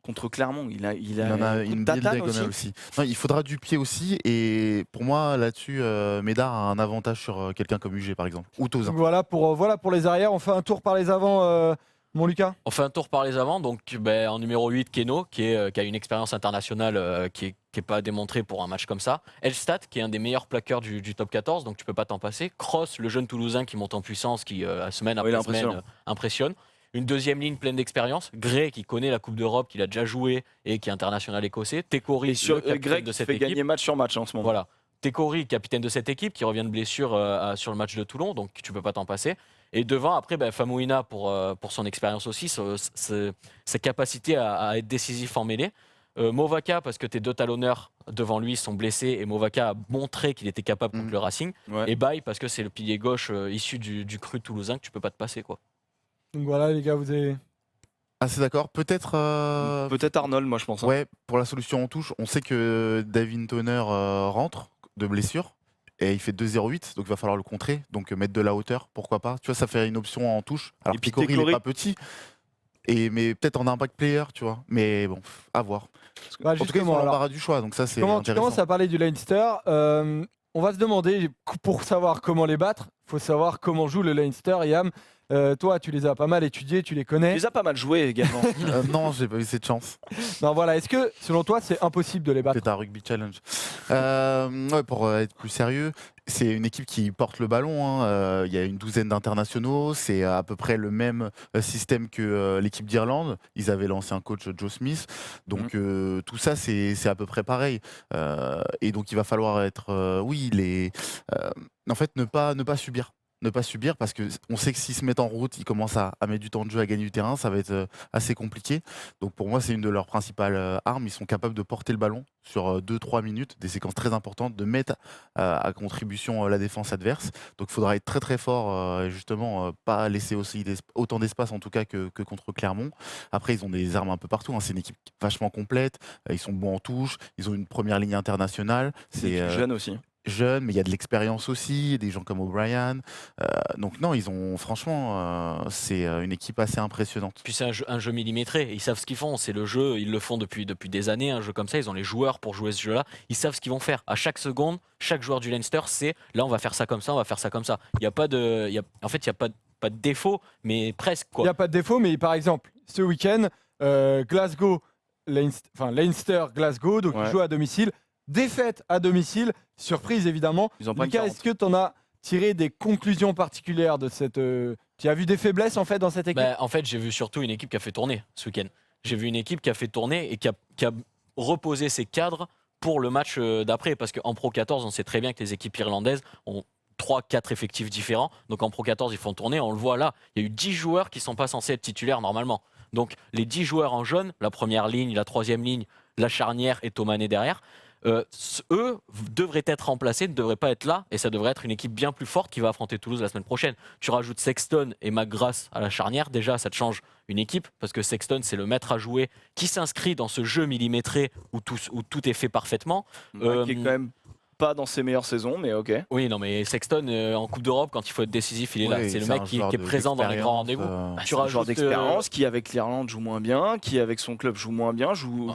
Contre Clermont, il en a une belle aussi. Non, il faudra du pied aussi. Et pour moi, là-dessus, Médard a un avantage sur quelqu'un comme UG, par exemple. Ou Tozin. Voilà pour les arrières. On fait un tour par les avants, mon Lucas. On fait un tour par les avants. Donc, en numéro 8, Keno, qui a une expérience internationale qui est pas démontrée pour un match comme ça. Elstat, qui est un des meilleurs plaqueurs du top 14, donc tu peux pas t'en passer. Cross, le jeune Toulousain qui monte en puissance, qui semaine après semaine impressionne. Une deuxième ligne pleine d'expérience. Gray, qui connaît la Coupe d'Europe, qu'il a déjà joué et qui est international écossais. Tekori, le capitaine de cette équipe. Gagner match sur match en ce moment. Voilà. Tekori, capitaine de cette équipe, qui revient de blessure sur le match de Toulon, donc tu peux pas t'en passer. Et devant, après, Famouina pour son expérience aussi, sa capacité à être décisif en mêlée. Movaka, parce que tes deux talonneurs devant lui sont blessés et Movaka a montré qu'il était capable contre le Racing. Ouais. Et Baye, parce que c'est le pilier gauche issu du cru toulousain que tu peux pas te passer, quoi. Donc voilà, les gars, vous avez. Ah, c'est d'accord. Peut-être Arnold, moi je pense. Ouais, pour la solution en touche, on sait que David Toner rentre de blessure et il fait 2,08, donc il va falloir le contrer. Donc mettre de la hauteur, pourquoi pas. Tu vois, ça fait une option en touche. Alors Picori, il n'est pas petit. mais peut-être en impact player, tu vois. Mais bon, à voir. Bah, En tout cas, ils justement, ont alors, l'embarras du choix, donc ça, c'est tu intéressant. commences à parler du Leinster. On va se demander, pour savoir comment les battre, il faut savoir comment joue le Leinster. Yam, toi, tu les as pas mal étudiés, tu les Il connais. les a pas mal joués également. Non, j'ai pas eu cette chance. Non, voilà. Est-ce que, selon toi, c'est impossible de les battre? C'est un rugby challenge. Ouais, pour être plus sérieux, c'est une équipe qui porte le ballon, hein. Il y a une douzaine d'internationaux. C'est à peu près le même système que l'équipe d'Irlande. Ils avaient l'ancien coach Joe Smith. Donc tout ça, c'est à peu près pareil. Et donc il va falloir être, en fait, ne pas subir. Ne pas subir parce qu'on sait que s'ils se mettent en route, ils commencent à mettre du temps de jeu, à gagner du terrain, ça va être assez compliqué. Donc pour moi, c'est une de leurs principales armes. Ils sont capables de porter le ballon sur 2-3 minutes, des séquences très importantes, de mettre à contribution la défense adverse. Donc il faudra être très très fort et justement pas laisser aussi autant d'espace en tout cas que contre Clermont. Après, ils ont des armes un peu partout, hein. C'est une équipe vachement complète. Ils sont bons en touche. Ils ont une première ligne internationale. C'est jeune aussi. Jeune, mais il y a de l'expérience aussi, des gens comme O'Brien. Donc non, ils ont franchement, c'est une équipe assez impressionnante. Puis c'est un jeu millimétré, ils savent ce qu'ils font, c'est le jeu, ils le font depuis des années, un jeu comme ça, ils ont les joueurs pour jouer ce jeu-là, ils savent ce qu'ils vont faire. À chaque seconde, chaque joueur du Leinster sait, là on va faire ça comme ça, on va faire ça comme ça. Il y a pas de, en fait, il n'y a pas de défaut, mais presque Il quoi. n'y a pas de défaut, mais par exemple, ce week-end, Glasgow, Leinster, Glasgow, donc ils jouent à domicile. Défaite à domicile, surprise évidemment. Ils ont pas Lucas, est-ce que tu en as tiré des conclusions particulières de cette. Tu as vu des faiblesses en fait dans cette équipe? En fait, j'ai vu surtout une équipe qui a fait tourner ce week-end. J'ai vu une équipe qui a fait tourner et qui a reposé ses cadres pour le match d'après. Parce qu'en Pro 14, on sait très bien que les équipes irlandaises ont 3-4 effectifs différents. Donc en Pro 14, ils font tourner. On le voit là, il y a eu 10 joueurs qui ne sont pas censés être titulaires normalement. Donc les 10 joueurs en jaune, la première ligne, la troisième ligne, la charnière et Thomané derrière, eux devraient être remplacés, ne devraient pas être là, et ça devrait être une équipe bien plus forte qui va affronter Toulouse la semaine prochaine. Tu rajoutes Sexton et McGrath à la charnière, déjà ça te change une équipe, parce que Sexton c'est le maître à jouer qui s'inscrit dans ce jeu millimétré où tout est fait parfaitement. Qui est quand même pas dans ses meilleures saisons, mais ok. Oui, non, mais Sexton en Coupe d'Europe, quand il faut être décisif, il est là. Oui, C'est le c'est mec un qui joueur est présent dans les grands rendez-vous. C'est un joueur d'expérience qui, avec l'Irlande, joue moins bien, qui, avec son club, joue moins bien, joue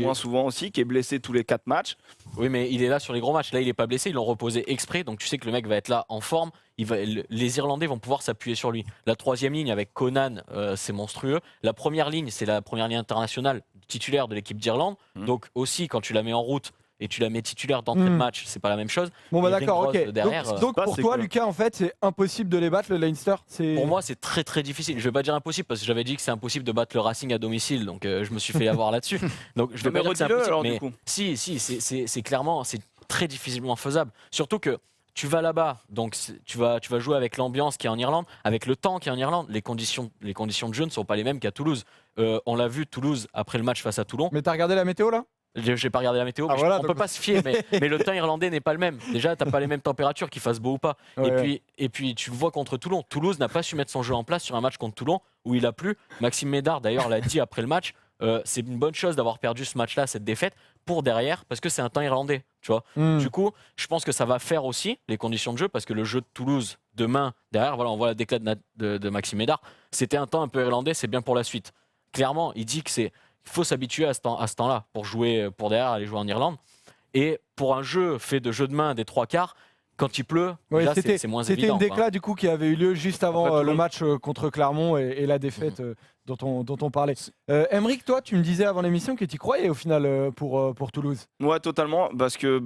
moins souvent aussi, qui est blessé tous les 4 matchs. Oui, mais il est là sur les gros matchs. Là, il n'est pas blessé, ils l'ont reposé exprès, donc tu sais que le mec va être là en forme. Les Irlandais vont pouvoir s'appuyer sur lui. La troisième ligne avec Conan, c'est monstrueux. La première ligne, c'est la première ligne internationale titulaire de l'équipe d'Irlande. Donc aussi, quand tu la mets en route et tu la mets titulaire d'entrée de match, c'est pas la même chose. Bon bah Et d'accord, Ringrose ok. derrière, Donc pour toi, Lucas, en fait, c'est impossible de les battre, le Leinster. Pour moi, c'est très très difficile. Je vais pas dire impossible parce que j'avais dit que c'est impossible de battre le Racing à domicile, donc je me suis fait avoir là-dessus. Donc je vais pas dire que c'est impossible, alors, mais du coup. si, c'est clairement, c'est très difficilement faisable. Surtout que tu vas là-bas, donc tu vas jouer avec l'ambiance qui est en Irlande, avec le temps qui est en Irlande. Les conditions de jeu ne sont pas les mêmes qu'à Toulouse. On l'a vu, Toulouse après le match face à Toulon. Mais t'as regardé la météo là? J'ai pas regardé la météo, Ah, mais voilà, on peut pas se fier, mais le temps irlandais n'est pas le même. Déjà, t'as pas les mêmes températures, qu'il fasse beau ou pas. Et puis, tu le vois contre Toulon. Toulouse n'a pas su mettre son jeu en place sur un match contre Toulon où il a plu. Maxime Médard, d'ailleurs, l'a dit après le match. C'est une bonne chose d'avoir perdu ce match-là, cette défaite, pour derrière, parce que c'est un temps irlandais, tu vois. Du coup, je pense que ça va faire aussi les conditions de jeu, parce que le jeu de Toulouse demain, derrière, voilà, on voit la déclat de Maxime Médard. C'était un temps un peu irlandais, c'est bien pour la suite. Clairement, il dit que il faut s'habituer à ce temps-là pour jouer, pour derrière aller jouer en Irlande. Et pour un jeu fait de jeu de main des 3/4, quand il pleut, déjà, c'est moins évident. C'était une déclat du coup qui avait eu lieu juste avant le Toulon. match contre Clermont et la défaite dont on parlait. Emeric, toi, tu me disais avant l'émission que tu y croyais au final pour Toulouse. Ouais, totalement, parce que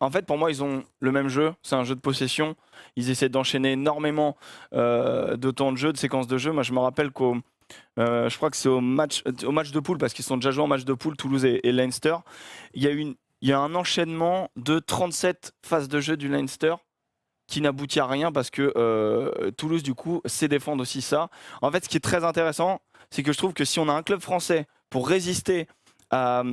en fait, pour moi, ils ont le même jeu. C'est un jeu de possession. Ils essaient d'enchaîner énormément de temps de jeu, de séquences de jeu. Moi, je me rappelle je crois que c'est au match de poule, parce qu'ils sont déjà joués en match de poule, Toulouse et Leinster. Il y a un enchaînement de 37 phases de jeu du Leinster qui n'aboutit à rien, parce que Toulouse, du coup, sait défendre aussi ça. En fait, ce qui est très intéressant, c'est que je trouve que si on a un club français pour résister à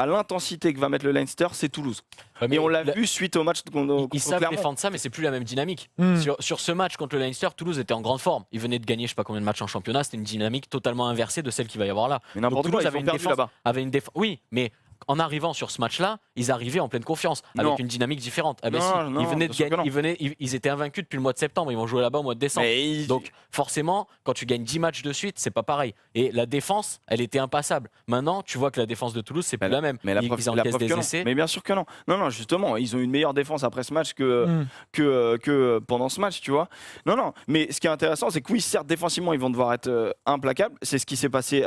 l'intensité que va mettre le Leinster, c'est Toulouse. Ouais, et on l'a vu suite au match contre ils savent Clermont. défendre ça, mais c'est plus la même dynamique. Mm. Sur ce match contre le Leinster, Toulouse était en grande forme. Ils venaient de gagner je sais pas combien de matchs en championnat. C'était une dynamique totalement inversée de celle qu'il va y avoir là. Mais n'importe Donc, quoi, Toulouse ils ont perdu là-bas. avait une défense. Oui, mais en arrivant sur ce match-là, ils arrivaient en pleine confiance, avec une dynamique différente. Ah ben Non, si, non, ils venaient de bien sûr que gagner, ils étaient invaincus depuis le mois de septembre, ils vont jouer là-bas au mois de décembre. Mais Donc forcément, quand tu gagnes 10 matchs de suite, c'est pas pareil. Et la défense, elle était impassable. Maintenant, tu vois que la défense de Toulouse, c'est plus la même. Mais la Ils preuve, encaissent des que non. essais. Mais bien sûr que non. Non, justement, ils ont une meilleure défense après ce match que pendant ce match, tu vois. Non, mais ce qui est intéressant, c'est que oui, certes, défensivement, ils vont devoir être implacables. C'est ce qui s'est passé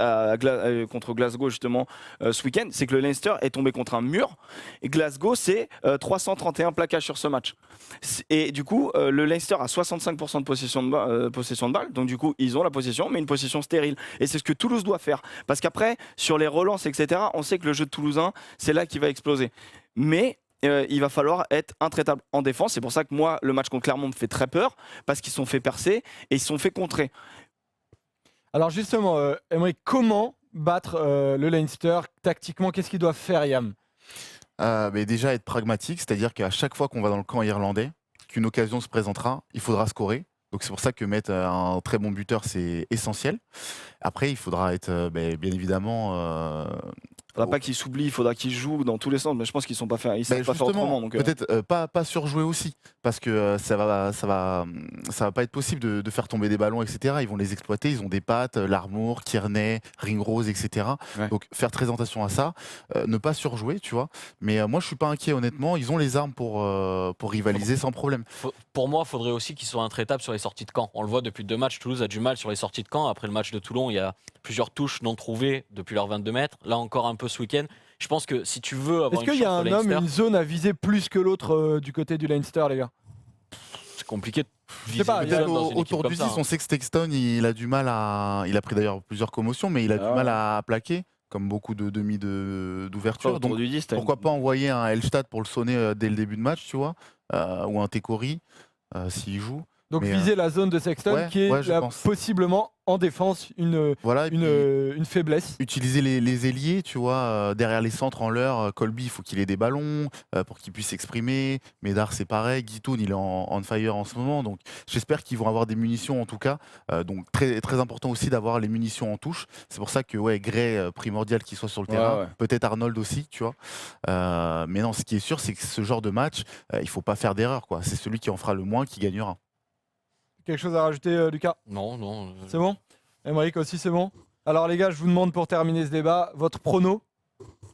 contre Glasgow, justement, ce week-end. C'est que le Leinster est tombé contre un mur. Et Glasgow, c'est 331 plaquages sur ce match. Et du coup, le Leinster a 65% de possession de balle. Donc, du coup, ils ont la possession, mais une possession stérile. Et c'est ce que Toulouse doit faire. Parce qu'après, sur les relances, etc., on sait que le jeu de Toulousain, c'est là qu'il va exploser. Mais il va falloir être intraitable en défense. C'est pour ça que moi, le match contre Clermont me fait très peur, parce qu'ils se sont fait percer et ils se sont fait contrer. Alors justement, Aymeric, comment battre le Leinster tactiquement? Qu'est-ce qu'ils doivent faire, Yam? Mais déjà être pragmatique, c'est-à-dire qu'à chaque fois qu'on va dans le camp irlandais, qu'une occasion se présentera, il faudra scorer. Donc c'est pour ça que mettre un très bon buteur, c'est essentiel. Après, il faudra être bien évidemment... Il ne faudra pas qu'ils s'oublient, il faudra qu'ils jouent dans tous les sens. Mais je pense qu'ils ne sont pas faits. Ils savent pas faire autrement. Donc, peut-être pas surjouer aussi, parce que ça va pas être possible de faire tomber des ballons, etc. Ils vont les exploiter. Ils ont des pattes, Larmour, Kearney, Ringrose, etc. Ouais. Donc faire très attention à ça, ne pas surjouer, tu vois. Mais moi, je suis pas inquiet, honnêtement. Ils ont les armes pour rivaliser sans problème. Pour moi, il faudrait aussi qu'ils soient intraitables sur les sorties de camp. On le voit depuis 2 matchs, Toulouse a du mal sur les sorties de camp. Après le match de Toulon, il y a plusieurs touches non trouvées depuis leurs 22 mètres. Là encore un peu ce week-end. Je pense que si tu veux avoir Est-ce qu'il y a un homme, une zone à viser plus que l'autre du côté du Leinster, les gars? c'est compliqué de Je sais pas, viser il y a- dans une équipe Autour comme du ça, 6, on sait que Stexton, il a du mal à... Il a pris d'ailleurs plusieurs commotions, mais il a du mal à plaquer, comme beaucoup de demi d'ouverture. Donc du 10, pourquoi pas envoyer un Elstad pour le sonner dès le début de match, tu vois, ou un Tekori, s'il joue. Donc Mais, viser la zone de Sexton ouais, qui est je pense. possiblement en défense Voilà, et puis une faiblesse. utiliser les ailiers, tu vois, derrière les centres en l'heure. Colby, il faut qu'il ait des ballons pour qu'il puisse s'exprimer. Médard, c'est pareil. Guitoun, il est on fire en ce moment. Donc j'espère qu'ils vont avoir des munitions en tout cas. Donc très, très important aussi d'avoir les munitions en touche. C'est pour ça que Gray, primordial qu'il soit sur le terrain. Ouais. Peut-être Arnold aussi, tu vois. Mais non, ce qui est sûr, c'est que ce genre de match, il faut pas faire d'erreur, quoi. C'est celui qui en fera le moins qui gagnera. Quelque chose à rajouter, Lucas? Non. C'est bon? Aymeric aussi, c'est bon? Alors les gars, je vous demande pour terminer ce débat, votre prono.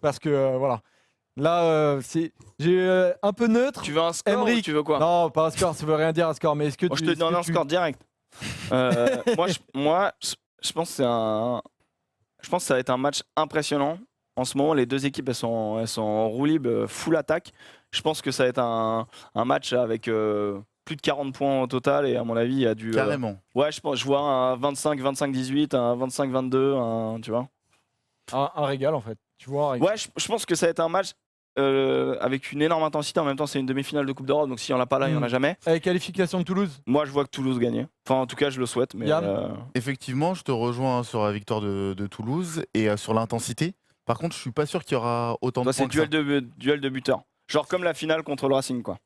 Parce que voilà. Là, j'ai un peu neutre. Tu veux un score Aymeric, ou tu veux quoi? Non, pas un score, ça veut rien dire un score. Mais est-ce que Moi, je te donne un score direct. Moi, je pense que c'est je pense que ça va être un match impressionnant. En ce moment, les deux équipes, elles sont en roue libre, full attaque. Je pense que ça va être un match avec plus de 40 points au total. Et à mon avis, il y a du. Carrément. Ouais, je vois un 25-25-18, un 25-22, tu vois. un régal en fait. Tu vois, un régal. Ouais, je pense que ça va être un match avec une énorme intensité. En même temps, c'est une demi-finale de Coupe d'Europe. Donc, si on l'a pas là, il n'y en a jamais. Avec qualification de Toulouse. Moi, je vois que Toulouse gagne. Enfin, en tout cas, je le souhaite. Mais, Yann Effectivement, je te rejoins sur la victoire de Toulouse et sur l'intensité. Par contre, je suis pas sûr qu'il y aura autant toi, de points c'est que ça. duel de buteurs. Genre comme la finale contre le Racing, quoi.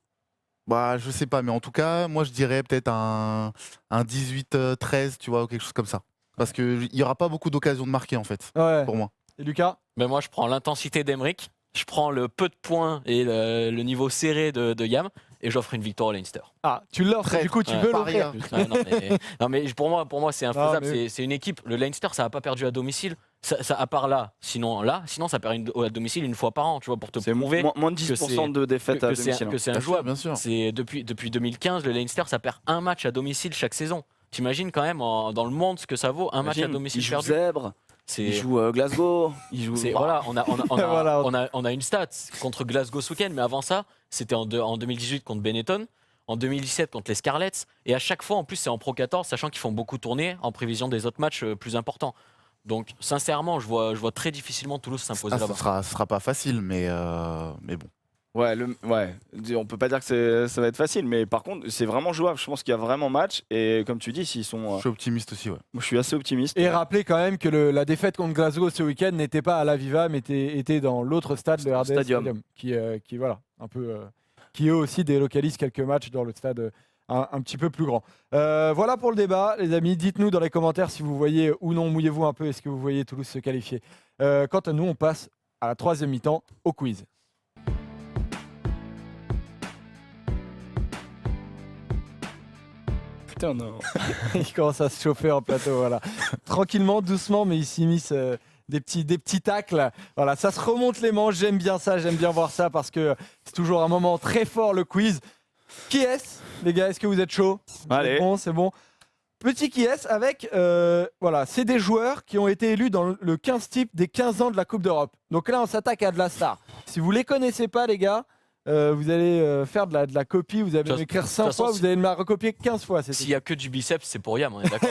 Bah, je sais pas, mais en tout cas, moi je dirais peut-être un 18-13, tu vois, ou quelque chose comme ça. Parce qu'il n'y aura pas beaucoup d'occasions de marquer en fait, Ouais. pour moi. Et Lucas? Mais moi, je prends l'intensité d'Emeric, je prends le peu de points et le niveau serré de Yam, et j'offre une victoire au Leinster. Ah, tu l'offres, du coup, tu veux l'offrir. Ouais, non, mais pour moi c'est infaisable. Non, mais- C'est une équipe. Le Leinster, ça n'a pas perdu à domicile. Ça, à part là, sinon ça perd à domicile une fois par an, tu vois, pour te C'est prouver moins de 10% de défaites à domicile. que c'est Bien sûr, injouable. bien sûr. C'est depuis 2015, le Leinster, ça perd un match à domicile chaque saison. T'imagines quand même dans le monde ce que ça vaut un match à domicile Il joue perdu. Zèbre, il joue Glasgow, il joue. Voilà, on Voilà. a une stat contre Glasgow ce week-end, mais avant ça, c'était en 2018 contre Benetton, en 2017 contre les Scarlets, et à chaque fois, en plus, c'est en Pro 14, sachant qu'ils font beaucoup tourner en prévision des autres matchs plus importants. Donc, sincèrement, je vois très difficilement Toulouse s'imposer là-bas. Ce sera pas facile, mais bon. Ouais, on peut pas dire que ça va être facile, mais par contre, c'est vraiment jouable. Je pense qu'il y a vraiment match, et comme tu dis, s'ils sont. Je suis optimiste aussi, ouais. Moi, je suis assez optimiste. Et rappelez quand même que la défaite contre Glasgow ce week-end n'était pas à l'Aviva, mais était dans l'autre stade, le RDS Stadium. Stadium, qui voilà, un peu, qui eux aussi délocalise quelques matchs dans le stade un petit peu plus grand. Voilà pour le débat, les amis. Dites-nous dans les commentaires si vous voyez ou non, mouillez-vous un peu, est-ce que vous voyez Toulouse se qualifier. Quant à nous, on passe à la 3e mi-temps au quiz. Putain, non. Il commence à se chauffer en plateau, voilà. Tranquillement, doucement, mais il s'immisce des petits tacles. Voilà, ça se remonte les manches, j'aime bien ça, j'aime bien voir ça parce que c'est toujours un moment très fort le quiz. Qui est-ce, les gars? Est-ce que vous êtes chaud? Allez. C'est bon. Petit qui est-ce avec, voilà, c'est des joueurs qui ont été élus dans le 15 type des 15 ans de la Coupe d'Europe. Donc là, on s'attaque à de la star. Si vous les connaissez pas, les gars, vous allez faire de la copie, vous allez m'écrire 5 fois, vous allez me la recopier 15 fois. S'il y a que du biceps, c'est pour Yam, on est d'accord.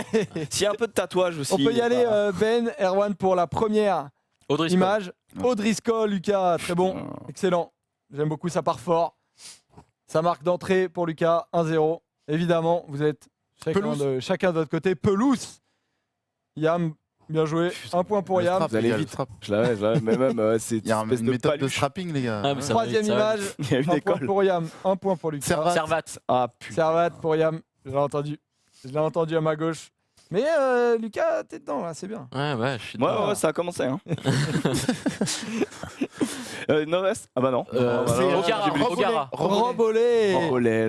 S'il y a un peu de tatouage aussi. On peut y aller, Ben, Erwan, pour la première Audrey Scott. image. Audrey Scott, Lucas, très bon, excellent. J'aime beaucoup, ça part fort. Ça marque d'entrée pour Lucas, 1-0. Évidemment, vous êtes chacun de votre côté. Pelouse. Yam, bien joué. Un point pour Yam. Vous allez vite. Je l'avais, mais même, c'est Il y a une méthode de strapping, les gars. Ah, mais ça Troisième va, image. Il y a une Un point école. pour Yam, un point pour Lucas. Servat. Ah putain. Servat pour Yam. Je l'ai entendu à ma gauche. Mais Lucas, t'es dedans là, c'est bien. Ouais, je suis dedans. Ouais, ça a commencé. Hein. Nord-Est. Ah bah non. Ogara. Robolé.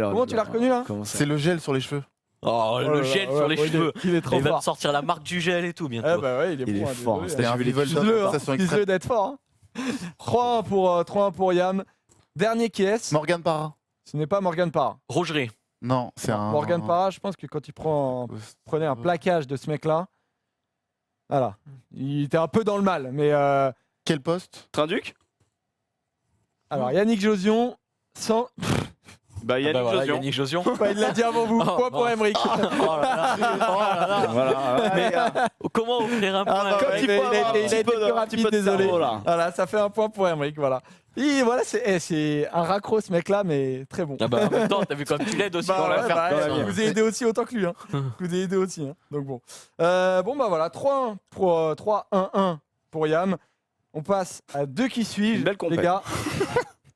Comment tu l'as reconnu là? C'est le gel sur les cheveux. Oh, le gel sur les cheveux. Il est trop Il va fort. me sortir la marque du gel et tout bientôt. Ah bah ouais, il est Il bon, est hein, fort. désolé. C'était un visuel Dis-le, hein. d'adaptation Dis-le extrême. d'être fort. Hein. 3-1 pour Yam. Dernier qui est? Morgan Parra. Ce n'est pas Morgan Parra. Rougerie. Non, c'est un. Morgan Parra, je pense que quand il prenait un plaquage de ce mec-là, voilà, il était un peu dans le mal. Mais Quel poste? Trinduc. alors Yannick Josion, sans. Bah Yannick Voilà, Josion. Yannick Josion. Bah, il l'a dit avant vous. Oh, Point pour non. Emmerich. Oh là là. Voilà. Mais, Comment offrir un point Ah bah Quand ouais, il il faut a avoir un été petit peu plus de- un rapide, petit peu de désolé. cerveau, là. Voilà, ça fait un point pour Emmerich, voilà. Et voilà, c'est un raccro ce mec-là, mais très bon. Ah bah en même temps, t'as vu comme tu l'aides aussi Bah dans ouais, l'affaire. bah ouais, dans la je vie. vous ai aidé aussi autant que lui. Hein. Je vous ai aidé aussi. Hein. Donc bon. Bon bah voilà, 3-1 pour 3-1-1 pour Yam. On passe à 2 qui suis-je, Une belle les compète. gars.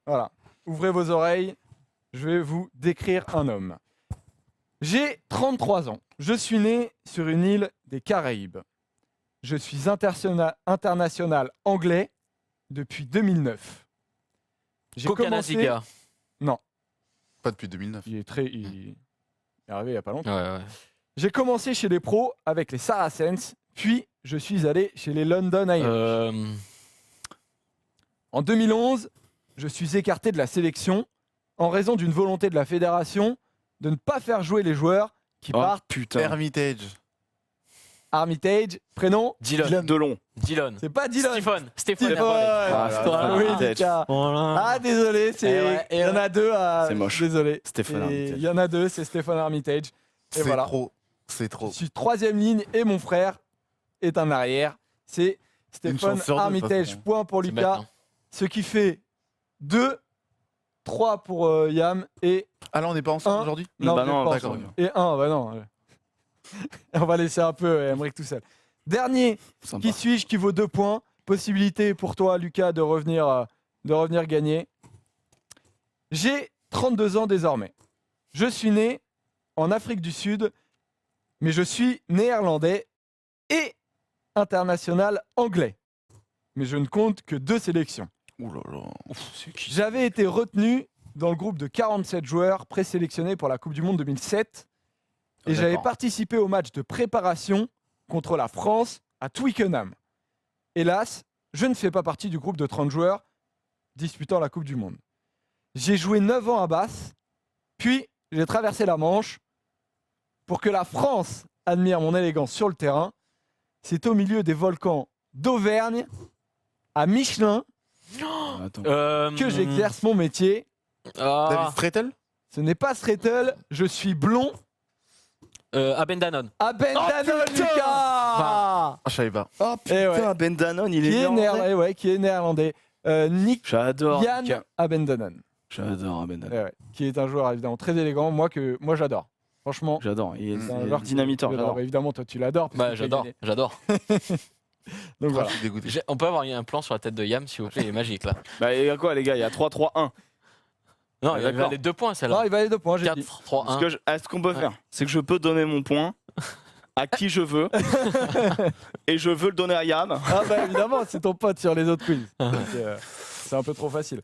Voilà. Ouvrez vos oreilles. Je vais vous décrire un homme. J'ai 33 ans. Je suis né sur une île des Caraïbes. Je suis international anglais depuis 2009. J'ai Coca commencé. Naziga. Pas depuis 2009. Il est arrivé il n'y a pas longtemps. Ouais. J'ai commencé chez les pros avec les Saracens, puis je suis allé chez les London Irish. En 2011, je suis écarté de la sélection en raison d'une volonté de la fédération de ne pas faire jouer les joueurs qui Oh partent. putain. Hermitage. Armitage, prénom, Dylan. Delon. Dylan. c'est pas Dylan. Stéphane. Stephen. Ah, Ah, oui, Lucas. Ah, désolé, il y en a deux. C'est moche. Désolé. Stéphane Et Armitage. il y en a deux, c'est Stéphane Armitage. Et C'est voilà. trop. C'est Je trop. suis 3e ligne et mon frère est un arrière. C'est Stéphane chance sur deux, de toute Armitage. façon. Point pour C'est Lucas. bête, hein. Ce qui fait 2, 3 pour Yam et Ah là, on n'est pas ensemble Un. aujourd'hui? non, Bah vous êtes non, pas d'accord. ensemble. Et 1, bah non. On va laisser un peu Emmerich tout seul. Dernier, Sympa. qui suis-je qui vaut 2 points. Possibilité pour toi, Lucas, de revenir gagner. J'ai 32 ans désormais. Je suis né en Afrique du Sud, mais je suis néerlandais et international anglais. Mais je ne compte que 2 sélections. Ouh là là. J'avais été retenu dans le groupe de 47 joueurs présélectionnés pour la Coupe du Monde 2007 et j'avais d'accord. participé au match de préparation contre la France à Twickenham. Hélas, je ne fais pas partie du groupe de 30 joueurs disputant la Coupe du Monde. J'ai joué 9 ans à Bath, puis j'ai traversé la Manche pour que la France admire mon élégance sur le terrain. C'est au milieu des volcans d'Auvergne, à Michelin, Attends. que j'exerce mon métier. David Strettel? Ce n'est pas Strettel, je suis blond. Aben Danone. À Ben Danone, putain Lucas. Ah, je savais pas. Oh Eh ouais. putain, Ben Danone, il Qui est est néerlandais. néerlandais. Nick J'adore. Yann Abendanon, J'adore Ben Danone. qui est un joueur évidemment très élégant. Moi j'adore. Franchement, J'adore. Il est c'est un c'est joueur que dynamiteur. j'adore. J'adore. Bah, évidemment, toi tu l'adores. parce Bah que tu j'adore, fais gagner. j'adore. Donc voilà. Je suis dégoûté. On peut avoir un plan sur la tête de Yam s'il vous plaît, il est magique là. Bah, il y a quoi, les gars? Il y a 3-3-1. Non, il va d'accord. aller 2 points Non, celle-là. il va aller 2 points, j'ai 4, dit. 3, 1. Ce qu'on peut faire, c'est que je peux donner mon point à qui je veux. Et je veux le donner à Yann. Ah bah évidemment, c'est ton pote sur les autres quiz. Donc, c'est un peu trop facile.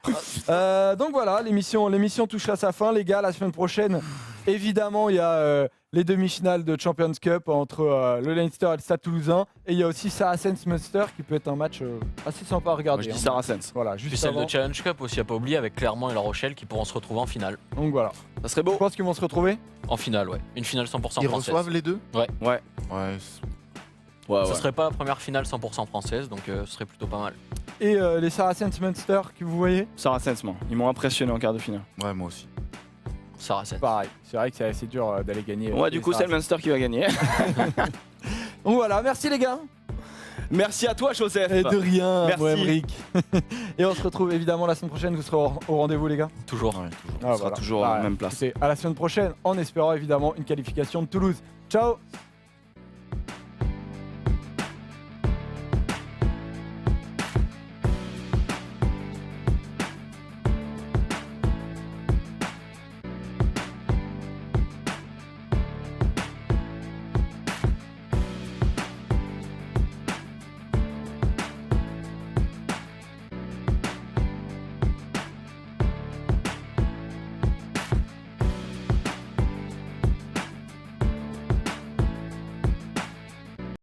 Donc voilà, l'émission touche à sa fin, les gars. La semaine prochaine, évidemment, il y a les demi-finales de Champions Cup entre le Leinster et le Stade Toulousain. Et il y a aussi Saracens-Munster qui peut être un match assez sympa à regarder. Moi, je dis Saracens. Voilà, Puis juste celle avant. de Challenge Cup aussi, à pas oublier, avec Clermont et La Rochelle qui pourront se retrouver en finale. Donc voilà. Ça serait Je beau. pense qu'ils vont se retrouver. En finale, ouais. Une finale 100% Ils française. reçoivent les deux Ouais. Ouais. Ouais, Ce serait pas la première finale 100% française, donc ce serait plutôt pas mal. Et les Saracens-Munster que vous voyez, Saracens, moi. Ils m'ont impressionné en quart de finale. Ouais, moi aussi. Saracens. pareil. C'est vrai que c'est assez dur d'aller gagner. Ouais, du les coup, c'est le Saracens. Munster qui va gagner. Donc voilà, merci les gars. Merci à toi, Joseph. Et de rien, Merci. mon Emric. Et on se retrouve évidemment la semaine prochaine. Vous serez au rendez-vous, les gars. Toujours. Ouais, toujours. On sera toujours à la même place. Écoutez, à la semaine prochaine, en espérant évidemment une qualification de Toulouse. Ciao.